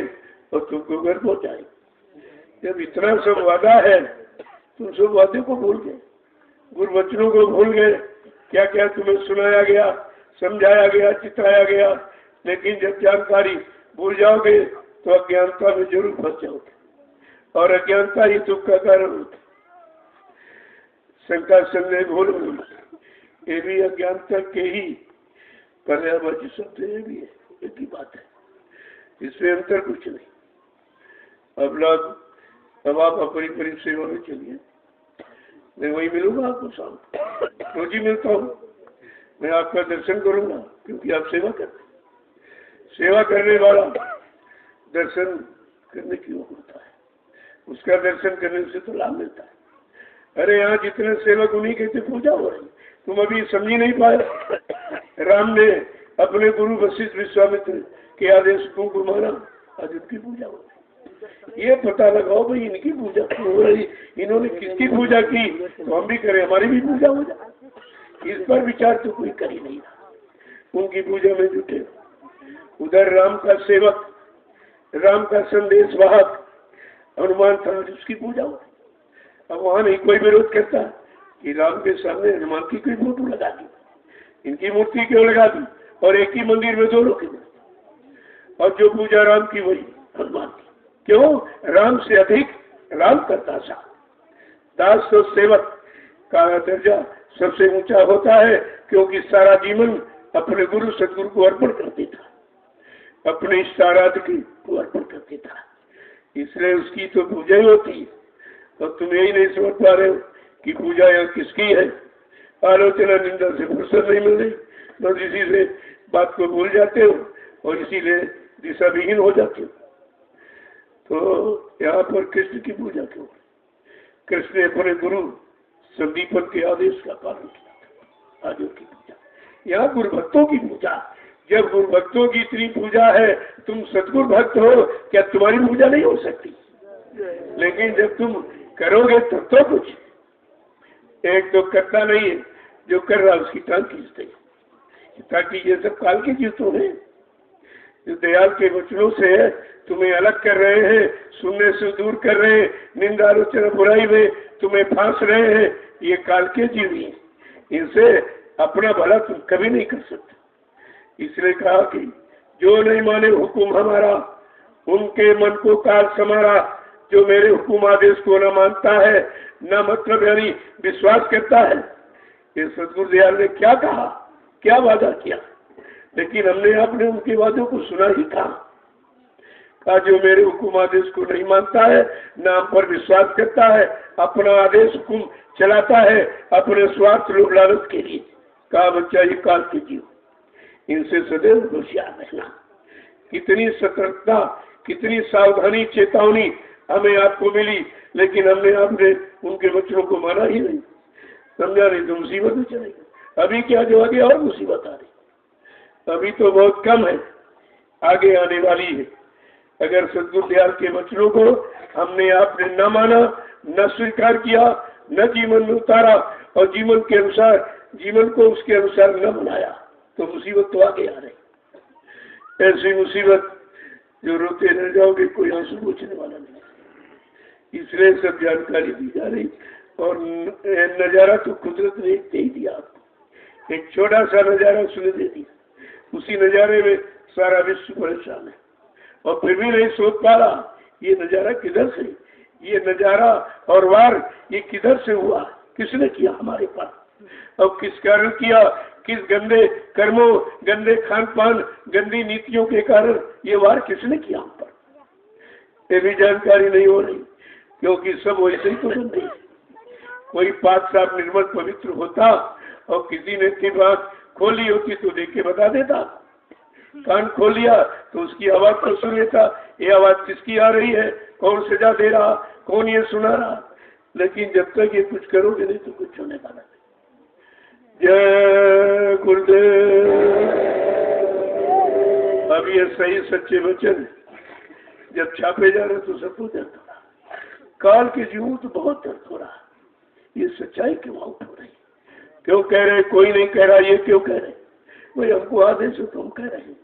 और तुमको घर पहुंचाएंगे। जब इतना सब वादा है, तुम सब वादे को भूल गए, गुरु वचनों को भूल गए, क्या क्या तुम्हें सुनाया गया, समझाया गया, चिताया गया, लेकिन जब जानकारी भूल जाओगे तो अज्ञानता में जरूर फंस जाओगे, और अज्ञानता ही दुख का कारण होती। शंका संदेह भूल ये भी अज्ञानता के ही पर्यावरण शब्द, ये भी है, एक ही बात है, इसमें अंतर कुछ नहीं। अब आप अपनी परिप सेवा में चलिए, मैं वही मिलूंगा आपको शाम, रोज ही मिलता हूँ, मैं आपका दर्शन करूंगा, क्योंकि आप सेवा करते, सेवा करने वाला दर्शन करने की ओर होता है, उसका दर्शन करने से तो लाभ मिलता है। अरे यहाँ जितने सेवक उन्हीं के पूजा हो रही, तुम अभी समझ नहीं पाए। राम ने अपने गुरु वशिष्ठ विश्वामित्र के आदेश को माना, आज उनकी पूजा हो रही। ये पता लगाओ भाई इनकी पूजा क्यों हो रही, इन्होंने किसकी पूजा की, तो हम भी करें, हमारी भी पूजा हो जाए। इस पर विचार तो कोई कर ही नहीं रहा, उनकी पूजा में जुटे। उधर राम का सेवक, राम का संदेश वाहक हनुमान था, उसकी पूजा हो। अब वहां नहीं कोई विरोध करता कि राम के सामने हनुमान की कोई फोटो लगा दी, इनकी मूर्ति क्यों लगा दी, और एक ही मंदिर में दोनों की, और जो पूजा राम की वही हनुमान की। क्यों? राम से अधिक राम करता था। दास तो सेवक का दर्जा सबसे ऊंचा होता है, क्योंकि सारा जीवन अपने गुरु सतगुरु को अर्पण करते था, अपने इष्टाराध्य को अर्पण करते था, इसलिए उसकी तो पूजा ही होती है। और तुम यही नहीं समझ पा रहे हो कि पूजा यहाँ किसकी है। आलोचना निंदा से फुर्सत नहीं मिल रही, बस इसी से बात को भूल जाते हो और इसीलिए दिशा विहीन हो जाते हो। तो यहाँ पर कृष्ण की पूजा क्यों? कृष्ण ने अपने गुरु संदीपन के आदेश का पालन किया था। आगे की पूजा, यहाँ गुरु भक्तों की पूजा। जब गुरु भक्तों की इतनी पूजा है, तुम सतगुरु भक्त हो, क्या तुम्हारी पूजा नहीं हो सकती? लेकिन जब तुम करोगे तब तो कुछ। एक तो करता नहीं है, जो कर रहा उसकी टांग खींचते, ताकि ये सब काल के जीतों हैं, जो दयाल के वचनों से तुम्हें अलग कर रहे हैं, सुनने से दूर कर रहे हैं, निंदा आलोचना बुराई में तुम्हें फांस रहे हैं, ये काल के जीवी हैं, इनसे अपना भला तुम कभी नहीं कर सकते। इसलिए कहा कि जो नहीं माने हुक्म हमारा, उनके मन को काल समारा। जो मेरे हुक्म आदेश को न मानता है, न मतलब यानी विश्वास करता है। ये सतगुरु दयाल ने क्या कहा, क्या वादा किया, लेकिन हमने आपने उनके वादों को सुना ही कहा जो मेरे हुक्म आदेश को नहीं मानता है, नाम पर विश्वास करता है, अपना आदेश हुक्म चलाता है अपने स्वार्थ लोभ लालच के लिए। कहा बच्चा ये काल के जीव, इनसे सदैव होशियार रहना। कितनी सतर्कता, कितनी सावधानी, चेतावनी हमें आपको मिली, लेकिन हमने आपने उनके वचनों को माना ही नहीं, समझा नहीं तो मुसीबत में चलेगी। अभी क्या जो आगे और मुसीबत आ रही, अभी तो बहुत कम है, आगे आने वाली है। अगर सतगुरु दयाल के वचनों को हमने आपने न माना, न स्वीकार किया, न जीवन में उतारा और जीवन के अनुसार जीवन को उसके अनुसार न बनाया, तो मुसीबत तो आगे आ रही। ऐसी मुसीबत जो रोते रह जाओगे, कोई आंसू पूछने वाला नहीं। इसलिए सब जानकारी दी जा रही, और नजारा तो कुदरत ने दे ही दिया आपको। एक छोटा सा नजारा उसने दे दिया, उसी नजारे में सारा विश्व परेशान है, और फिर भी नहीं सोच पा रहा ये नजारा किधर से, ये नजारा और वार ये किधर से हुआ, किसने किया हमारे पास, और किस कारण किया, किस गंदे कर्मों, गंदे खान पान, गंदी नीतियों के कारण ये वार किसने किया हम पर, ये भी जानकारी नहीं हो रही, क्योंकि सब वैसे ही तो गंदे। कोई पाक साफ निर्मल पवित्र होता और किसी ने की बात खोली होती तो देख के बता देता, कान खोल लिया तो उसकी आवाज को सुन लेता, ये आवाज किसकी आ रही है, कौन सजा दे रहा, कौन ये सुना रहा। लेकिन जब तक ये कुछ करोगे नहीं तो कुछ होने वाला नहीं। जय गुरुदेव। अब ये सही सच्चे वचन जब छापे जा रहे तो सबको दर्द हो रहा, काल के जीवों तो बहुत दर्द हो रहा। ये सच्चाई क्यों आउट हो रही? क्यों कह रहे? कोई नहीं कह रहा, ये क्यों कह रहे? भाई हमको आदेश हो तो हम कह रहे हैं।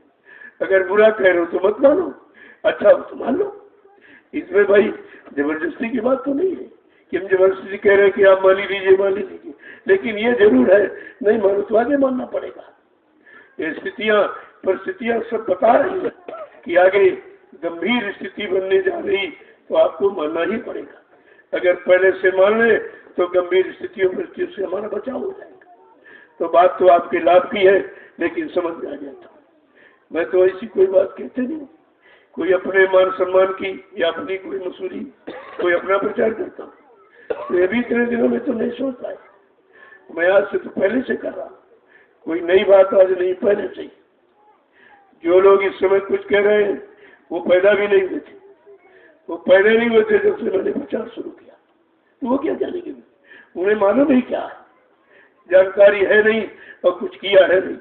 अगर बुरा कह रहे हो तो मत मानो, अच्छा हो तो मान लो। इसमें भाई जबरदस्ती की बात तो नहीं है कि हम जबरदस्ती कह रहे हैं कि आप मान लीजिए। लेकिन ये जरूर है, नहीं मानो तो आगे मानना पड़ेगा। ये स्थितियां परिस्थितियां सब बता रही है कि आगे गंभीर स्थिति बनने जा रही, तो आपको मानना ही पड़ेगा। अगर पहले से मान ले तो गंभीर स्थितियों परिस्थितियों से हमारा बचाव हो जाएगा। तो बात तो आपके लाभ की है, लेकिन समझ में आ जाता हूँ। मैं तो ऐसी कोई बात कहते नहीं, कोई अपने मान सम्मान की या अपनी कोई मसूरी, कोई अपना प्रचार करता हूँ। तो ये भी इतने दिनों में तो नहीं सोच पाए। मैं आज से तो पहले से कर रहा, कोई नई बात आज नहीं, पहले से ही। जो लोग इस समय कुछ कह रहे हैं वो पैदा भी नहीं हुए थे, वो पैदा नहीं हुए थे जब से मैंने प्रचार शुरू किया। तो वो क्या जानेंगे? उन्हें मालूम ही क्या है, जानकारी है नहीं और कुछ किया है नहीं।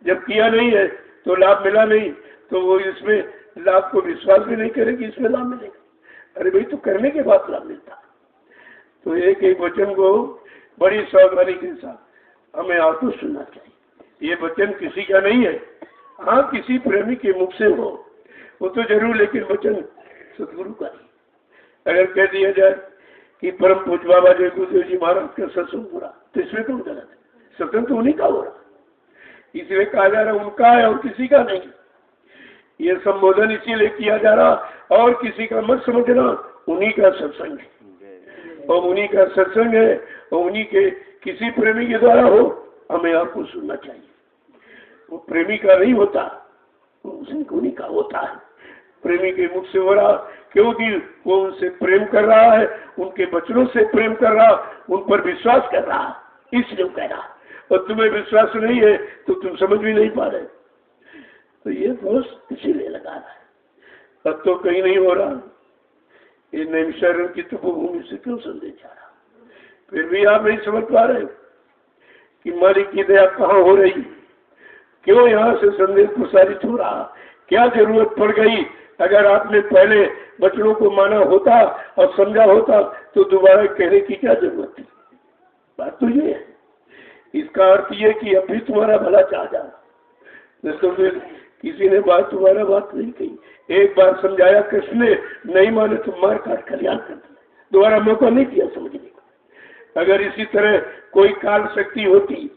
जब किया नहीं है तो लाभ मिला नहीं, तो वो इसमें लाभ को विश्वास भी नहीं करेगी इसमें लाभ मिलेगा। अरे भाई, तो करने के बाद लाभ मिलता। तो एक एक वचन को बड़ी सावधानी के साथ हमें आपको सुनना चाहिए। ये वचन किसी का नहीं है, हाँ किसी प्रेमी के मुख से हो वो तो जरूर, लेकिन वचन सदगुरु का नहीं। अगर कह दिया जाए कि परम पूज्य बाबा जय गुरुदेव जी महाराज का सत्संग हो रहा, तो इसमें कौन गलत है? सत्संग तो उन्हीं का हो रहा, इसलिए कहा जा रहा उनका है और किसी का नहीं। ये संबोधन इसीलिए किया जा रहा, और किसी का मत समझना, उन्हीं का सत्संग है और उन्हीं का सत्संग है और उन्हीं के किसी प्रेमी के द्वारा हो, हमें आपको सुनना चाहिए। वो प्रेमी का नहीं होता, उन्हीं का होता है। प्रेमी के मुख से हो रहा, क्योंकि वो उनसे प्रेम कर रहा है, उनके वचनों से प्रेम कर रहा, उन पर विश्वास कर रहा, इसलिए कह रहा। और तुम्हें विश्वास नहीं है तो तुम समझ भी नहीं पा रहे। तो ये दोष इसीलिए लगा रहा है। अब तो कहीं नहीं हो रहा, ये नैमिषारण्य की तपोभूमि से क्यों संदेश जा रहा? फिर भी आप नहीं समझ पा रहे कि मालिक की दया कहाँ हो रही, क्यों यहाँ से संदेश प्रसारित हो रहा, क्या जरूरत पड़ गई? अगर आपने पहले बच्चों को माना होता और समझा होता तो दोबारा कहने की क्या जरूरत थी? बात तो ये है। इसका अर्थ ये कि अभी तुम्हारा भला चाह जा रहा, तो फिर किसी ने तुम्हारा बात नहीं कही। एक बार समझाया कृष्ण ने, नहीं माने तो मार काट कल्याण कर दिया, दोबारा मौका नहीं दिया समझने का। अगर इसी तरह कोई काल शक्ति होती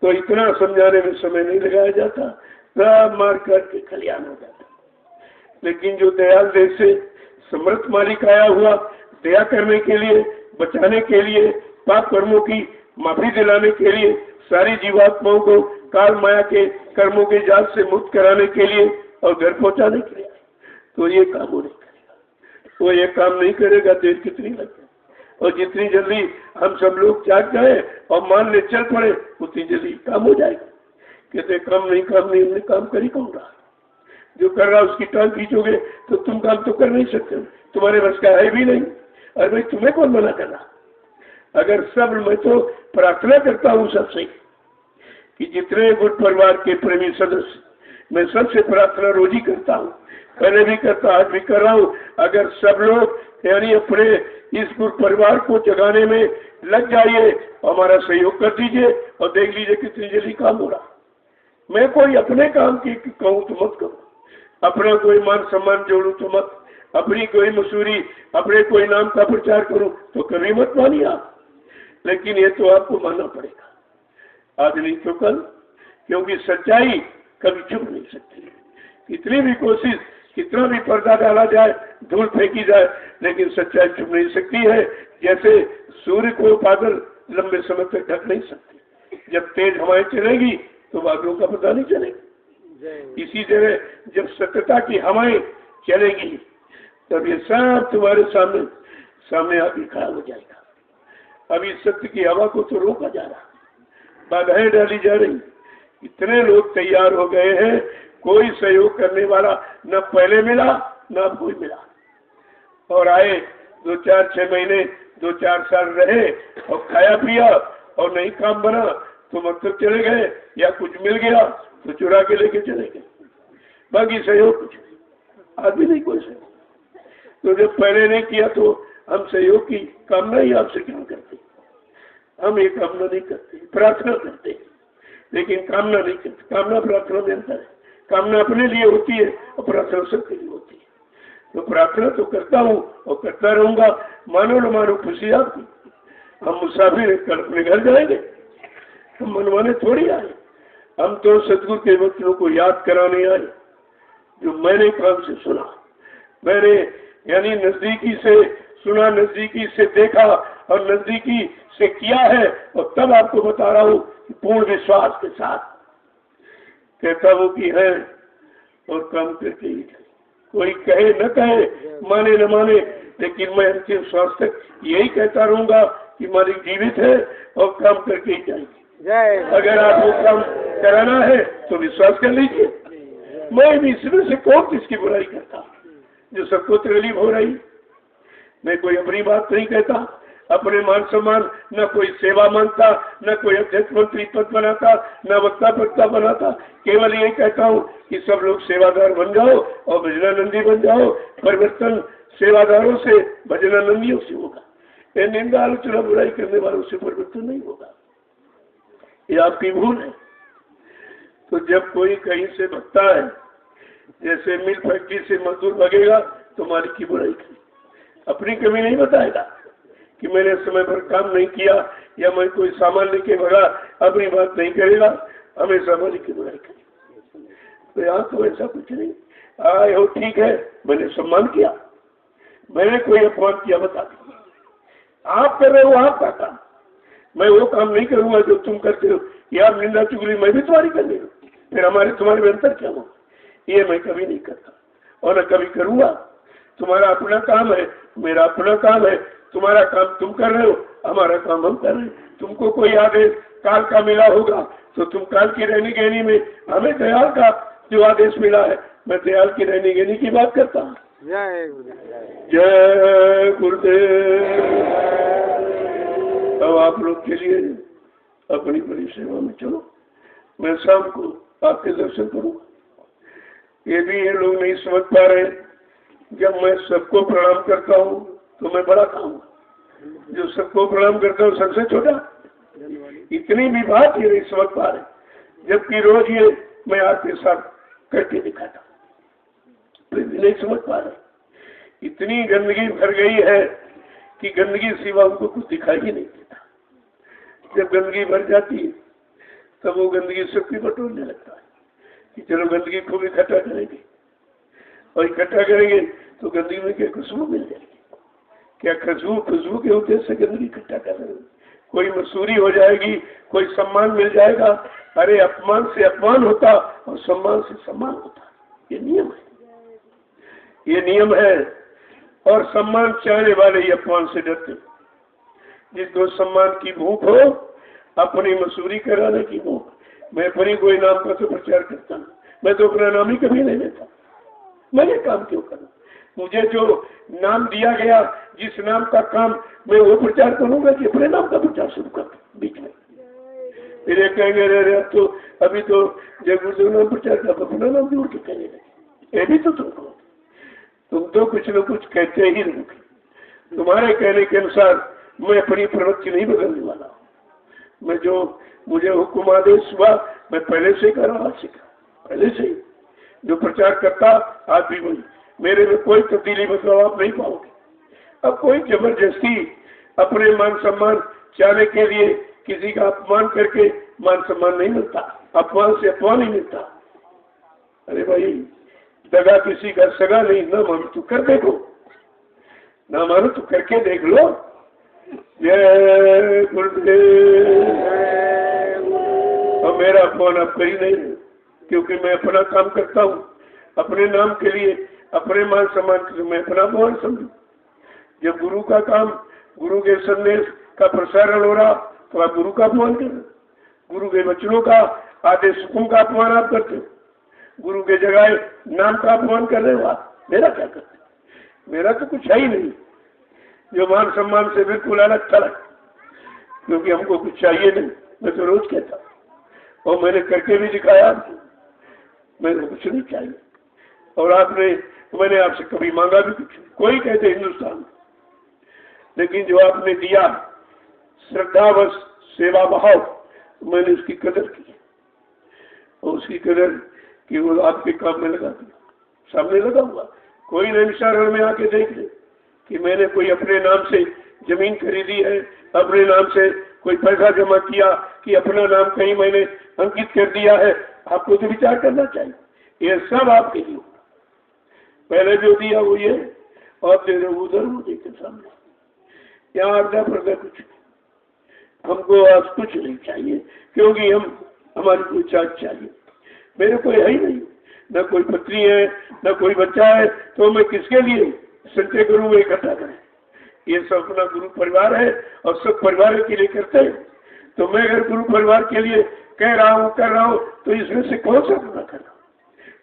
तो इतना समझाने में समय नहीं लगाया जाता, सब मार काट के कल्याण हो जाता। लेकिन जो दयाल देश से समर्थ मालिक आया हुआ, दया करने के लिए, बचाने के लिए, पाप कर्मों की माफी दिलाने के लिए, सारी जीवात्माओं को काल माया के कर्मों के जाल से मुक्त कराने के लिए और घर पहुंचाने के लिए, तो ये काम वो नहीं करेगा। वो ये काम नहीं करेगा, देर कितनी लग जाए। और जितनी जल्दी हम सब लोग जाग जाए और मान ले चल पड़े, उतनी जल्दी काम हो जाएगा। कहते काम नहीं हमने काम कर ही कौन रहा? जो कर रहा उसकी टांग खींचोगे तो तुम काम तो कर नहीं सकते, तुम्हारे बस का है भी नहीं। अरे भाई, तुम्हें कौन मना कर रहा? अगर सब, मैं तो प्रार्थना करता हूँ सबसे कि जितने गुरु परिवार के प्रेमी सदस्य, मैं सबसे प्रार्थना रोज ही करता हूँ, पहले भी करता, आज भी कर रहा हूँ। अगर सब लोग यानी अपने इस गुरु परिवार को जगाने में लग जाइए, हमारा सहयोग कर दीजिए और देख लीजिए कितनी जल्दी काम हो रहा। मैं कोई अपने काम की कहूँ तो मत करूँ, अपना कोई मान सम्मान जोड़ू तो मत, अपनी कोई मसूरी, अपने कोई नाम का प्रचार करूँ तो कभी मत मानिए आप। लेकिन ये तो आपको मानना पड़ेगा, आज नहीं तो कल, क्योंकि सच्चाई कभी छुप नहीं सकती। कितनी भी कोशिश, कितना भी पर्दा डाला जाए, धूल फेंकी जाए, लेकिन सच्चाई छुप नहीं सकती है। जैसे सूर्य को बादल लंबे समय तक ढक नहीं सकते, जब तेज हवाएं चलेगी तो बादलों का पता नहीं चलेगा। इसी तरह जब सत्यता की हवाएं चलेगी तब ये सब तुम्हारे सामने आके खड़ा हो जाएगा। अभी सत्य की हवा को तो रोका जा रहा, बाधाएं डाली जा रही, इतने लोग तैयार हो गए हैं, कोई सहयोग करने वाला न पहले मिला न अब कोई मिला। और आए 2-4-6 महीने 2-4 साल रहे और खाया पिया और नहीं काम बना तो मतलब चले गए, या कुछ मिल गया तो चुरा के लेके चले गए, बाकी सहयोग कुछ नहीं, आदमी नहीं कोई सहयोग। तो जब पहले नहीं किया तो हम सहयोग की कामना ही आपसे क्यों करते? हम ये कामना नहीं करते, प्रार्थना करते, लेकिन कामना नहीं करते। कामना प्रार्थना में अंतर है। कामना अपने लिए होती है और प्रार्थना सबके लिए होती है। तो प्रार्थना तो करता हूँ और करता रहूंगा, मानो न मानो खुशी आपकी। हम मुसाफिर कल अपने घर जाएंगे, हम मनवाने थोड़ी आए, हम तो सदगुरु के वचनों को याद कराने आए जो मैंने कान से सुना, मैंने यानी नजदीकी से सुना, नजदीकी से देखा और नजदीकी से किया है, और तब आपको बता रहा हूँ कि पूर्ण विश्वास के साथ कहता हूँ कि है और काम करके ही है। कोई कहे न कहे, माने न माने, लेकिन मैं अंतिम श्वास तक यही कहता रहूंगा कि मालिक जीवित है और काम करके ही जाएंगे। अगर आपको काम कराना है तो विश्वास कर लीजिए। मैं भी इसमें से कौन किसकी बुराई करता, जो सबको तकलीफ हो रही। मैं कोई अपनी बात नहीं कहता, अपने मान सम्मान न कोई सेवा मांगता, न कोई अध्यक्ष मंत्री पद बनाता, न वक्ता पक्ता बनाता। केवल यही कहता हूँ कि सब लोग सेवादार बन जाओ और भजनानंदी बन जाओ। परिवर्तन सेवादारों से भजनानंदियों से होगा। ये निंदा आलोचना बुराई करने वालों से परिवर्तन नहीं होगा। ये आपकी भूल है। तो जब कोई कहीं से भगता है, जैसे मिल फैक्ट्री से मजदूर भगेगा तो मालिक की बुराई करेगा, अपनी कमी नहीं बताएगा कि मैंने समय पर काम नहीं किया या मैं कोई सामान लेके भगा, अपनी बात नहीं करेगा, हमेशा मालिक की बुराई करेगा। तो यहाँ तो ऐसा कुछ नहीं। आए हो ठीक है, मैंने सम्मान किया, मैंने कोई अपमान किया बता दिया। आप कर रहे हो आपका काम, मैं वो काम नहीं करूंगा जो तुम करते हो। यार निंदा चुगली मैं भी तुम्हारी कर लूँ, फिर हमारे तुम्हारे में अंतर क्या हो? ये मैं कभी नहीं करता और न कभी करूंगा। तुम्हारा अपना काम है, मेरा अपना काम है। तुम्हारा काम तुम कर रहे हो, हमारा काम हम कर रहे हैं। तुमको कोई आदेश काल का मिला होगा तो तुम काल की रहनी गहनी में, हमें दयाल का जो आदेश मिला है, मैं दयाल की रहनी गहनी की बात करता हूँ। जय गुरुदेव। अब आप लोग के लिए अपनी बड़ी सेवा में चलो। मैं शाम को आपके दर्शन करूँगा। ये भी ये लोग नहीं समझ पा रहे, जब मैं सबको प्रणाम करता हूँ तो मैं बड़ा खाऊंगा, जो सबको प्रणाम करता हूँ सबसे छोटा। इतनी भी बात ये नहीं समझ पा रहे, जबकि रोज ये मैं आपके साथ करके दिखाता, फिर भी नहीं समझ पा रहे। इतनी गंदगी भर गई है कि गंदगी सिवा उनको कुछ दिखाई ही नहीं देता। जब गंदगी भर जाती है तब वो गंदगी सबकी बटोरने लगता है कि चलो गंदगी को भी इकट्ठा करेंगे, और इकट्ठा करेंगे तो गंदगी में क्या खुशबू मिल जाएगी। क्या खुशबू के उद्देश्य से गंदगी इकट्ठा कर रहे हैं? कोई मसूरी हो जाएगी, कोई सम्मान मिल जाएगा। अरे अपमान से अपमान होता और सम्मान से सम्मान होता, ये नियम है, ये नियम है। और सम्मान चाहने वाले ही अपमान से डरते। जिसको सम्मान की भूख हो, अपनी मसूरी कराने की भूख। मैं अपनी कोई नाम का तो प्रचार करता हूँ, मैं तो अपना नाम ही कभी नहीं लेता। मैंने काम क्यों करना? मुझे जो नाम दिया गया, जिस नाम का काम, मैं वो प्रचार करूंगा कि अपने नाम का प्रचार शुरू कर बीच में? फिर ये कहेंगे अरे अब तो अभी तो जब गुरुदेव नाम प्रचार कर अपना नाम जोड़ के कहने लगे। ये भी तो तुम तो कुछ न कुछ कहते ही रहोगे। तुम्हारे कहने के अनुसार मैं अपनी प्रवृत्ति नहीं बदलने वाला हूँ। मैं जो मुझे हुक्म आदेश हुआ मैं पहले से कर रहा, पहले से ही जो प्रचार करता आज भी वही। मेरे में कोई तब्दीली बदलाव आप नहीं पाओगे। अब कोई जबरदस्ती अपने मान सम्मान चाहने के लिए किसी का अपमान करके मान सम्मान नहीं मिलता, अपमान से अपमान ही मिलता। अरे भाई दगा किसी का सगा नहीं, ना मानो तो कर देखो, ना मानो तो करके देख लो। जय गुरुदेव। और मेरा अपमान आप कहीं नहीं, क्योंकि मैं अपना काम करता हूँ अपने नाम के लिए, अपने मान सम्मान के लिए। मैं अपना अपमान समझू। जब गुरु का काम, गुरु के संदेश का प्रसारण हो रहा तो आप गुरु का अपमान कर रहे हो। गुरु के वचनों का आदेश हुक्म का अपमान आप करते हो। गुरु के जगह नाम का अपमान कर रहे हो आप। मेरा क्या करते? मेरा तो कुछ है ही नहीं जो मान सम्मान से बिल्कुल अलग थलग, क्योंकि हमको कुछ चाहिए नहीं। मैं तो रोज कहता हूँ और मैंने करके भी दिखाया। मैंने कुछ नहीं चाहिए और मैंने आपसे कभी मांगा भी कुछ, कोई कहते हिंदुस्तान में, लेकिन जो आपने दिया श्रद्धावश सेवा भाव, तो मैंने उसकी कदर की और उसकी कदर कि वो आपके काम में लगा दिया, सामने लगा हुआ। कोई नैमिषारण्य में आके देख ले कि मैंने कोई अपने नाम से जमीन खरीदी है, अपने नाम से कोई पैसा जमा किया, कि अपना नाम कहीं मैंने अंकित कर दिया है। आपको तो विचार करना चाहिए, ये सब आपके लिए। पहले जो दिया वो ये, और दे रहे उधर वो देखे सामने। यहाँ अर्धा पर्दा कुछ नहीं, हमको आज कुछ नहीं चाहिए, क्योंकि हमारी कोई चार्ज चाहिए। मेरे कोई है ही नहीं, न कोई पत्नी है, न कोई बच्चा है, तो मैं किसके लिए संचय करूँ, इकट्ठा करें। ये सब अपना गुरु परिवार है और सब परिवार के लिए करते हैं। तो मैं अगर गुरु परिवार के लिए कह रहा हूँ, कर रहा हूँ, तो इसमें से कौन सा गुना कर रहा हूँ?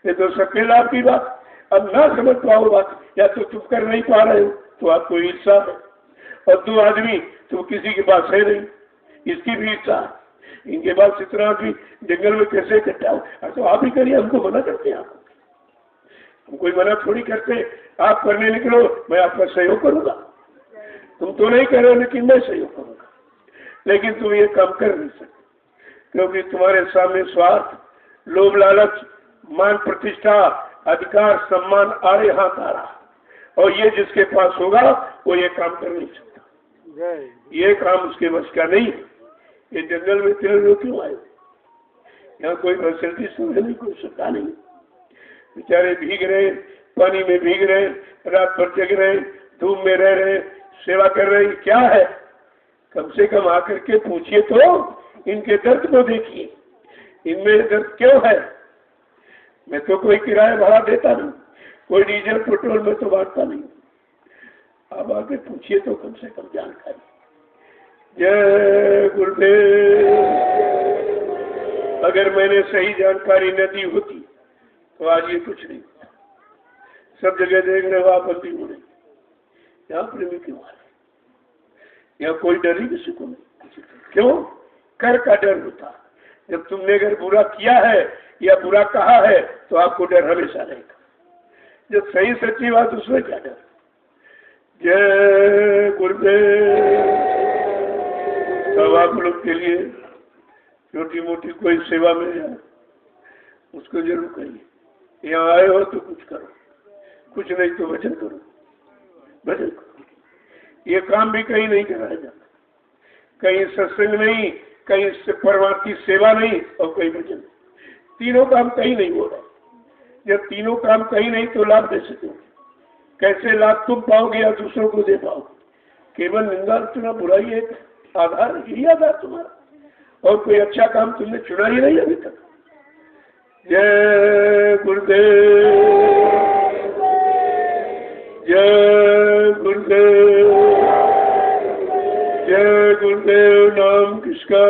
ये तो सबके लाभ की बात। अब ना समझ पाओ बात, या तो चुप कर नहीं पा रहे हो तो आपको ईर्षा है, और 2 आदमी तो किसी के पास है नहीं, इसकी भी ईर्षा है। इनके पास इतना आदमी जंगल में कैसे इकट्ठा हो? तो आप ही करिए, हमको मना करते हैं। आपको हम कोई मना थोड़ी करते, आप करने निकलो, मैं आपका सहयोग करूंगा। तुम तो नहीं कर रहे, लेकिन मैं सहयोग करूंगा। लेकिन तुम ये काम कर नहीं सकते, क्योंकि तुम्हारे सामने स्वार्थ, लोभ, लालच, मान, प्रतिष्ठा, अधिकार, सम्मान आरे हाथ आ रहा, और ये जिसके पास होगा वो ये काम कर नहीं सकता। ये काम उसके बस का नहीं। ये जंगल में तेरे लोग क्यों आए? यहाँ कोई फैसिलिटी सुविधा नहीं, कोई सुविधा नहीं। बेचारे भीग रहे, पानी में भीग रहे, रात भर जग रहे, धूप में रह रहे, सेवा कर रहे। क्या है? कम से कम आकर के पूछिए तो, इनके दर्द को देखिए, इनमें दर्द क्यों है। मैं तो कोई किराया भाड़ा देता नहीं, कोई डीजल पेट्रोल में तो बांटता नहीं। आप आके पूछिए तो कम से कम जानकारी। जय गुरुदेव। अगर मैंने सही जानकारी न दी होती तो आज ये कुछ नहीं होता। सब जगह देख रहे हो आप अंतिम हो रही, यहाँ प्रेमी क्यों आ रहे? यहाँ कोई डर ही किसी को नहीं। क्यों? कर का डर होता। जब तुमने अगर बुरा किया है या बुरा कहा है तो आपको डर हमेशा रहेगा। जब सही सच्ची बात, उसमें क्या डर। जय गुरुदेव। तब आप लोग के लिए छोटी मोटी कोई सेवा मिल जाए, उसको जरूर करिए। यहाँ आए हो तो कुछ करो, कुछ नहीं तो भजन करो, भजन करो। ये काम भी कहीं नहीं कराया जाता, कहीं सत्संग नहीं, कहीं परमात्मा की सेवा नहीं, और कहीं भजन। तीनों काम कहीं नहीं हो रहा। जब तीनों काम कहीं नहीं तो लाभ दे सके कैसे? लाभ तुम पाओगे या दूसरों को दे पाओगे? केवल निंदा अर्चना बुराई एक आधार, यही आधार तुम्हारा, और कोई अच्छा काम तुमने चुना ही नहीं अभी तक। जय गुरुदेव। जय गुरुदेव। जय गुरुदेव। नाम किसका?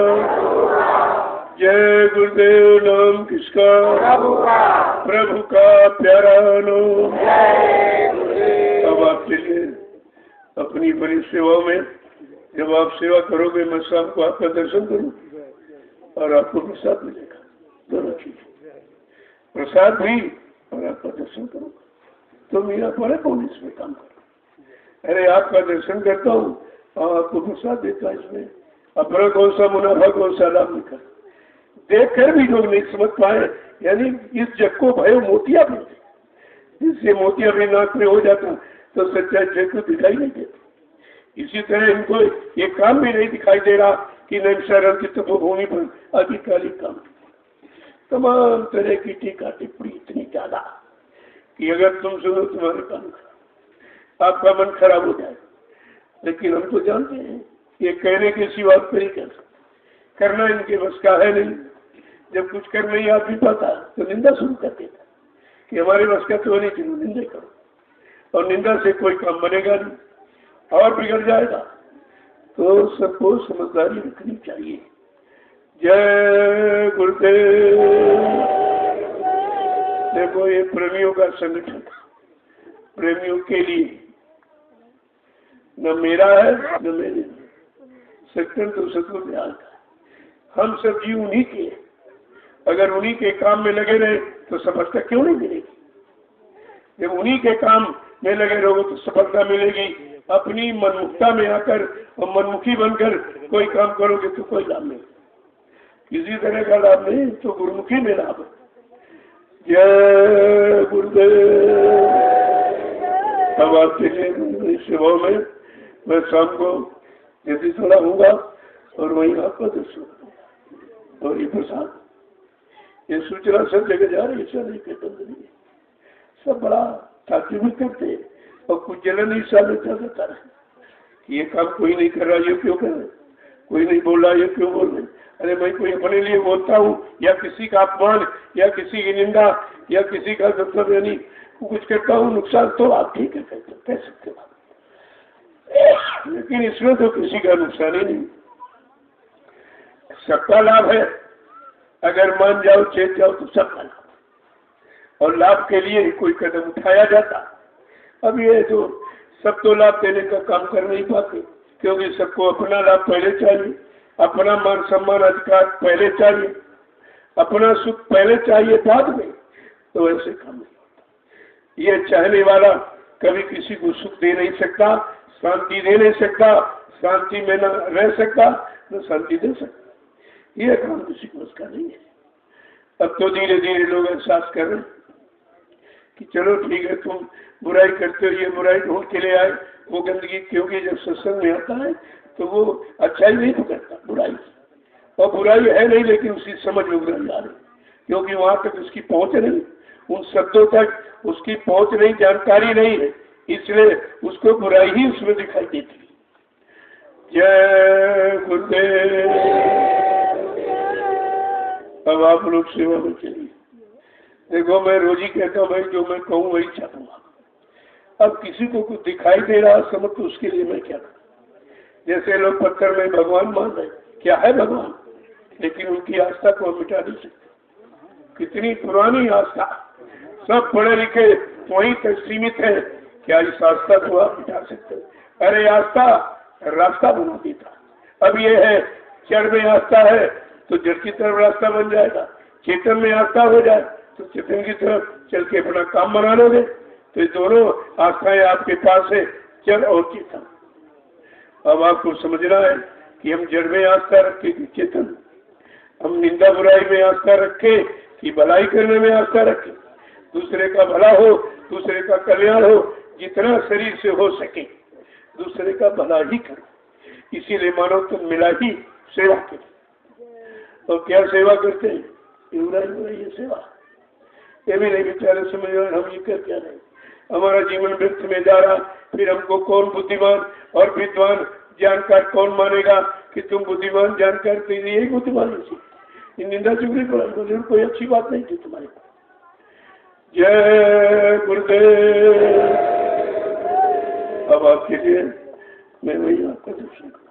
जय गुरुदेव। नाम किसका? प्रभु का प्यारा नाम। अब आपके लिए अपनी बड़ी सेवा में, जब आप सेवा करोगे, मैं शाम को आपका दर्शन करूँ और आपको प्रसाद मिलेगा। दोनों चीज, प्रसाद भी और आपका दर्शन करो। तो मेरा पर कौन इसमें काम करो? अरे आपका दर्शन करता हूँ और आपको प्रसाद देता है। इसमें अपना कौन सा मुनाफा, कौन सा लाभ निकल? देख कर भी लोग नहीं समझ पाए। यानी इस जग को भयो मोतिया बोलते, जिससे मोतिया भी नाक में हो जाता तो सच्चाई जग को दिखाई नहीं देती। इसी तरह इनको ये काम भी नहीं दिखाई दे रहा कि नैमिषारण्य की तपोभूमि पर अधिकालिक काम, तमाम तरह की टीका टिप्पणी इतनी ज्यादा कि अगर तुम सुनो तुम्हारे काम खराब, आपका मन खराब हो जाए। लेकिन हम तो जानते हैं ये कहने के सिवा नहीं कर सकते, करना इनके बस का है नहीं। जब कुछ कर नहीं आ भी पाता तो निंदा शुरू कर देता कि हमारे बस का तो नहीं, चलो निंदा करो। और निंदा से कोई काम बनेगा नहीं और बिगड़ जाएगा। तो सबको समझदारी रखनी चाहिए। जय गुरुदेव। देखो ये प्रेमियों का संगठन, प्रेमियों के लिए, न मेरा है न मेरे। संगठन तो सतगुरु दयाल का। हम सब जीव उन्हीं के हैं। अगर उन्हीं के काम में लगे रहे तो सफलता क्यों नहीं मिलेगी। जब उन्हीं के काम में लगे रहोगे तो सफलता मिलेगी। अपनी मनमुखता में आकर और मनमुखी बनकर कोई काम करोगे तो कोई लाभ नहीं, किसी तरह का लाभ नहीं, तो गुरुमुखी में लाभ है। जय गुरुदेव। अब आपके लिए सेवाओं में मैं शाम को यदि थोड़ा होगा और वहीं आपका दर्शन और ये प्रसाद, ये सूचना सब जगह जा रही है, के बंद सब बड़ा ताजुब करते और कुछ जलन ही साबित होता है कि ये काम कोई नहीं कर रहा, ये क्यों कर रहे, कोई नहीं बोल रहा, ये क्यों बोल रहे। अरे भाई कोई अपने लिए बोलता हूँ या किसी का अपमान या किसी की निंदा या किसी का मतलब यानी कुछ करता हूँ नुकसान, तो आप ठीक है कह सकते हो, लेकिन इसमें तो किसी का नुकसान ही नहीं, सबका लाभ है। अगर मान जाओ चेत जाओ तो सबका लाभ, और लाभ के लिए कोई कदम उठाया जाता। अब ये तो सब तो लाभ देने का काम कर नहीं पाते, क्योंकि सबको अपना लाभ पहले चाहिए, अपना मान सम्मान अधिकार पहले चाहिए, अपना सुख पहले चाहिए बाद में, तो ऐसे काम नहीं होता। ये चाहने वाला कभी किसी को सुख दे नहीं सकता, शांति दे नहीं सकता, शांति में न रह सकता न शांति दे सकता, ये काम किसी को उसका नहीं है। अब तो धीरे धीरे लोग एहसास कर रहे हैं कि चलो ठीक है, तुम बुराई करते हो, ये बुराई ढूंढ के ले आए वो गंदगी, क्योंकि जब सत्संग में आता है तो वो अच्छाई नहीं पकड़ता, बुराई, और बुराई है नहीं लेकिन उसकी समझ में बुराई आ रही, क्योंकि वहां तक उसकी पहुंच नहीं, उन शब्दों तक उसकी पहुंच नहीं, जानकारी नहीं है, इसलिए उसको बुराई ही उसमें दिखाई देती। जय गुरुदेव। अब आप लोग सेवा में चलिए। देखो मैं रोज ही कहता हूँ भाई, जो मैं कहूँ वही चाहूंगा। अब किसी को कुछ दिखाई दे रहा समझ तो उसके लिए मैं क्या करूँ। जैसे लोग पत्थर में भगवान मान रहे, क्या है भगवान, लेकिन उनकी आस्था को हम मिटा नहीं सकते। कितनी पुरानी आस्था, सब पढ़े लिखे वहीं तक सीमित है, क्या इस आस्था को आप मिटा सकते। अरे आस्था रास्ता बना देता। अब ये है जड़ में आस्था है तो जड़ की तरफ रास्ता बन जाएगा, चेतन में आस्था हो जाए तो चेतन की तरफ चल के अपना काम बना लोगे। तो ये दोनों आस्थाएं आपके पास है, जड़ और चेतन। अब आपको समझना है कि हम जड़ में आस्था रखे कि चेतन, हम निंदा बुराई में आस्था रखे कि भलाई करने में आस्था रखे, दूसरे का भला हो, दूसरे का कल्याण हो, जितना शरीर से हो सके दूसरे का भला ही करो। इसीलिए मानव तो मिला ही सेवा करें। तो क्या सेवा करते हैं, ये सेवा, ये भी नहीं बेचारे समझ रहे हम ये कर क्या रहे, हमारा जीवन व्यर्थ में जा रहा, फिर हमको कौन बुद्धिमान और विद्वान जानकार कौन मानेगा कि तुम बुद्धिमान जानकार, तो यही बुद्धिमान थी, निंदा चुगली पर कोई अच्छी बात नहीं थी तुम्हारे पास। जय गुरुदेव। अब आपके लिए मैं वही आपका दर्शन करूँ।